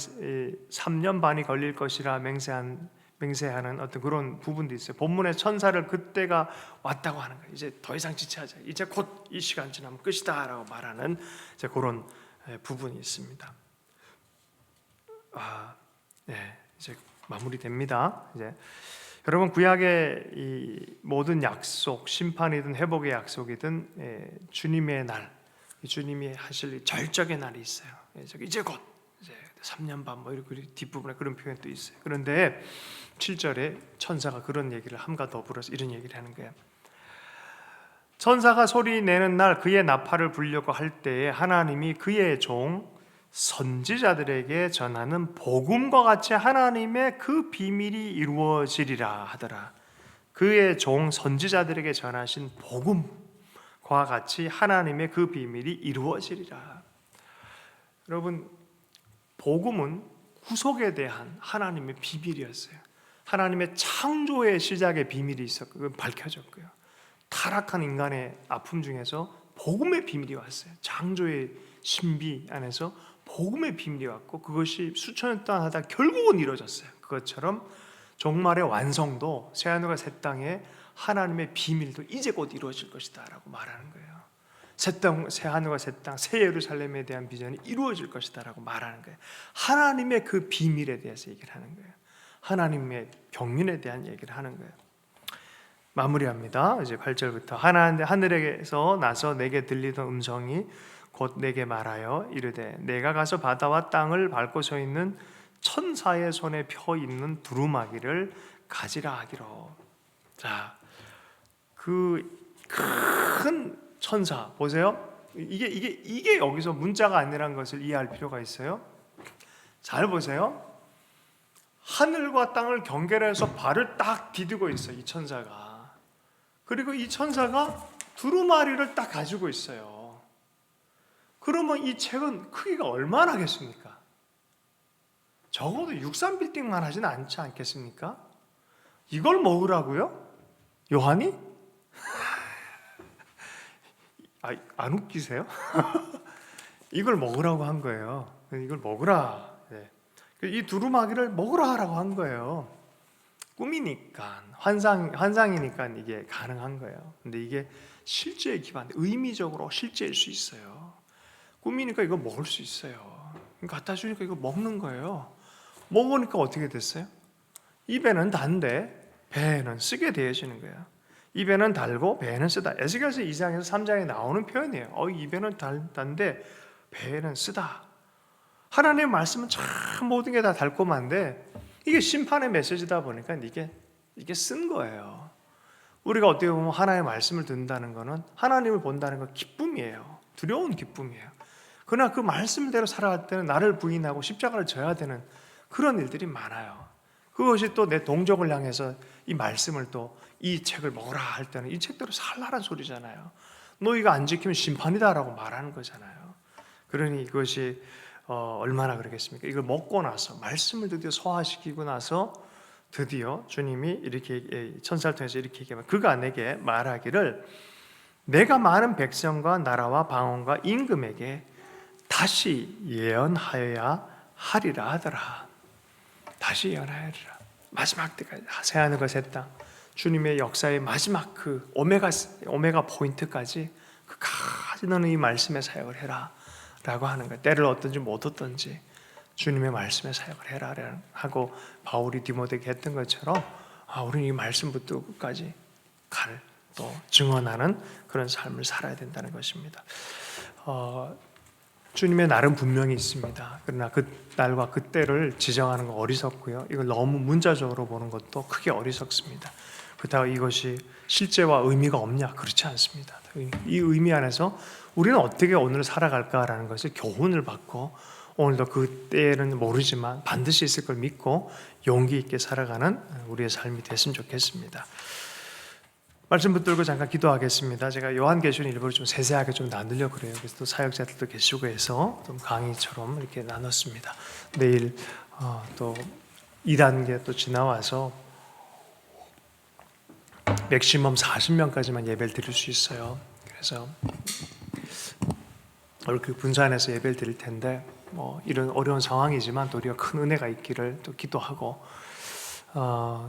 3년 반이 걸릴 것이라 맹세하는 어떤 그런 부분도 있어요. 본문에 천사를 그때가 왔다고 하는 거예요. 이제 더 이상 지체하자. 이제 곧 이 시간 지나면 끝이다라고 말하는 이제 그런 부분이 있습니다. 이제 마무리됩니다. 이제 여러분, 구약의 이 모든 약속, 심판이든 회복의 약속이든 주님의 날, 주님이 하실 절적의 날이 있어요. 이제 곧 이제 3년 반 뭐 이렇게 뒷부분에 그런 표현도 있어요. 그런데 7절에 천사가 그런 얘기를 함과 더불어서 이런 얘기를 하는 거예요. 천사가 소리 내는 날 그의 나팔을 불려고 할 때에 하나님이 그의 종 선지자들에게 전하는 복음과 같이 하나님의 그 비밀이 이루어지리라 하더라. 그의 종 선지자들에게 전하신 복음과 같이 하나님의 그 비밀이 이루어지리라. 여러분, 복음은 구속에 대한 하나님의 비밀이었어요. 하나님의 창조의 시작의 비밀이 있었고 그건 밝혀졌고요. 타락한 인간의 아픔 중에서 복음의 비밀이 왔어요. 창조의 신비 안에서 복음의 비밀이 왔고 그것이 수천 년 동안 하다 결국은 이루어졌어요. 그것처럼 종말의 완성도 새하늘과 새 땅에 하나님의 비밀도 이제 곧 이루어질 것이다 라고 말하는 거예요. 새 하늘과 새 땅, 새 예루살렘에 대한 비전이 이루어질 것이다 라고 말하는 거예요. 하나님의 그 비밀에 대해서 얘기를 하는 거예요. 하나님의 경륜에 대한 얘기를 하는 거예요. 마무리합니다. 이제 8절부터 하늘에서 나서 내게 들리던 음성이 곧 내게 말하여 이르되 내가 가서 바다와 땅을 밟고 서 있는 천사의 손에 펴 있는 두루마기를 가지라 하기로. 자, 그 큰 천사 보세요. 이게 여기서 문자가 아니라는 것을 이해할 필요가 있어요. 잘 보세요. 하늘과 땅을 경계해서 발을 딱 디디고 있어요. 이 천사가. 그리고 이 천사가 두루마리를 딱 가지고 있어요. 그러면 이 책은 크기가 얼마나 하겠습니까? 적어도 63빌딩만 하진 않지 않겠습니까? 이걸 먹으라고요? 요한이? 안 웃기세요? 이걸 먹으라고 한 거예요. 이걸 먹으라. 이 두루마기를 먹으라 하라고 한 거예요. 꿈이니까, 환상이니까 이게 가능한 거예요. 근데 이게 실제에 기반돼 의미적으로 실제일 수 있어요. 꿈이니까 이거 먹을 수 있어요. 갖다 주니까 이거 먹는 거예요. 먹으니까 어떻게 됐어요? 입에는 단데 배에는 쓰게 되어지는 거예요. 입에는 달고 배에는 쓰다. 에스겔서 2장에서 3장에 나오는 표현이에요. 입에는 단데 배에는 쓰다. 하나님의 말씀은 참 모든 게 다 달콤한데 이게 심판의 메시지다 보니까 이게 쓴 거예요. 우리가 어떻게 보면 하나님의 말씀을 듣는다는 것은 하나님을 본다는 건 기쁨이에요. 두려운 기쁨이에요. 그러나 그 말씀대로 살아갈 때는 나를 부인하고 십자가를 져야 되는 그런 일들이 많아요. 그것이 또 내 동족을 향해서 이 말씀을 또 이 책을 먹으라 할 때는 이 책대로 살라는 소리잖아요. 너희가 안 지키면 심판이다라고 말하는 거잖아요. 그러니 이것이 얼마나 그러겠습니까? 이걸 먹고 나서 말씀을 드디어 소화시키고 나서 드디어 주님이 이렇게 천사를 통해서 이렇게 얘기하면 그가 내게 말하기를 내가 많은 백성과 나라와 방언과 임금에게 다시 예언하여야 하리라 하더라. 다시 예언하여라. 마지막 때까지 새하늘과 새 땅 주님의 역사의 마지막 그 오메가 포인트까지 그까지 너는 이 말씀의 사역을 해라 라고 하는 거예요. 때를 얻든지 못 얻든지 주님의 말씀의 사역을 해라 하고 바울이 디모데에게 했던 것처럼 우리는 이 말씀부터 끝까지 또 증언하는 그런 삶을 살아야 된다는 것입니다. 주님의 날은 분명히 있습니다. 그러나 그 날과 그 때를 지정하는 건 어리석고요. 이걸 너무 문자적으로 보는 것도 크게 어리석습니다. 그렇다고 이것이 실제와 의미가 없냐? 그렇지 않습니다. 이 의미 안에서 우리는 어떻게 오늘 살아갈까라는 것을 교훈을 받고 오늘도 그때는 모르지만 반드시 있을 걸 믿고 용기 있게 살아가는 우리의 삶이 됐으면 좋겠습니다. 말씀 붙들고 잠깐 기도하겠습니다. 제가 요한계시록 일부를 좀 세세하게 좀 나누려고 그래요. 그래서 또 사역자들도 계시고 해서 좀 강의처럼 이렇게 나눴습니다. 내일 또 2단계 또 지나와서 맥시멈 40명까지만 예배를 드릴 수 있어요. 그래서 오늘 그 분산에서 예배를 드릴 텐데 뭐 이런 어려운 상황이지만 또 우리가 큰 은혜가 있기를 또 기도하고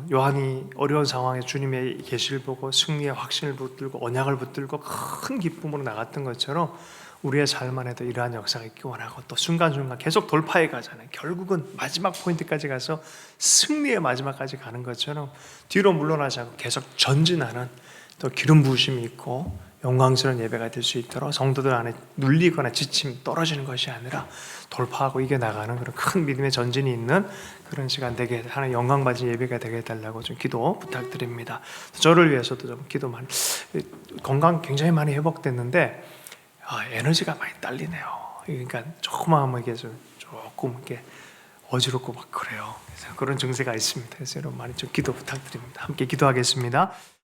요한이 어려운 상황에 주님의 계시를 보고 승리의 확신을 붙들고 언약을 붙들고 큰 기쁨으로 나갔던 것처럼 우리의 삶 안에도 이러한 역사가 있기 원하고 또 순간순간 계속 돌파해 가잖아요. 결국은 마지막 포인트까지 가서 승리의 마지막까지 가는 것처럼 뒤로 물러나지 않고 계속 전진하는 또 기름 부으심이 있고 영광스러운 예배가 될 수 있도록 성도들 안에 눌리거나 지침 떨어지는 것이 아니라 돌파하고 이겨나가는 그런 큰 믿음의 전진이 있는 그런 시간 되게 하는 영광 받은 예배가 되게 해달라고 좀 기도 부탁드립니다. 저를 위해서도 좀 기도 많이, 건강 굉장히 많이 회복됐는데 에너지가 많이 딸리네요. 그러니까 조금 이게 조금 이렇게 어지럽고 막 그래요. 그래서 그런 증세가 있습니다. 그래서 여러분 많이 좀 기도 부탁드립니다. 함께 기도하겠습니다.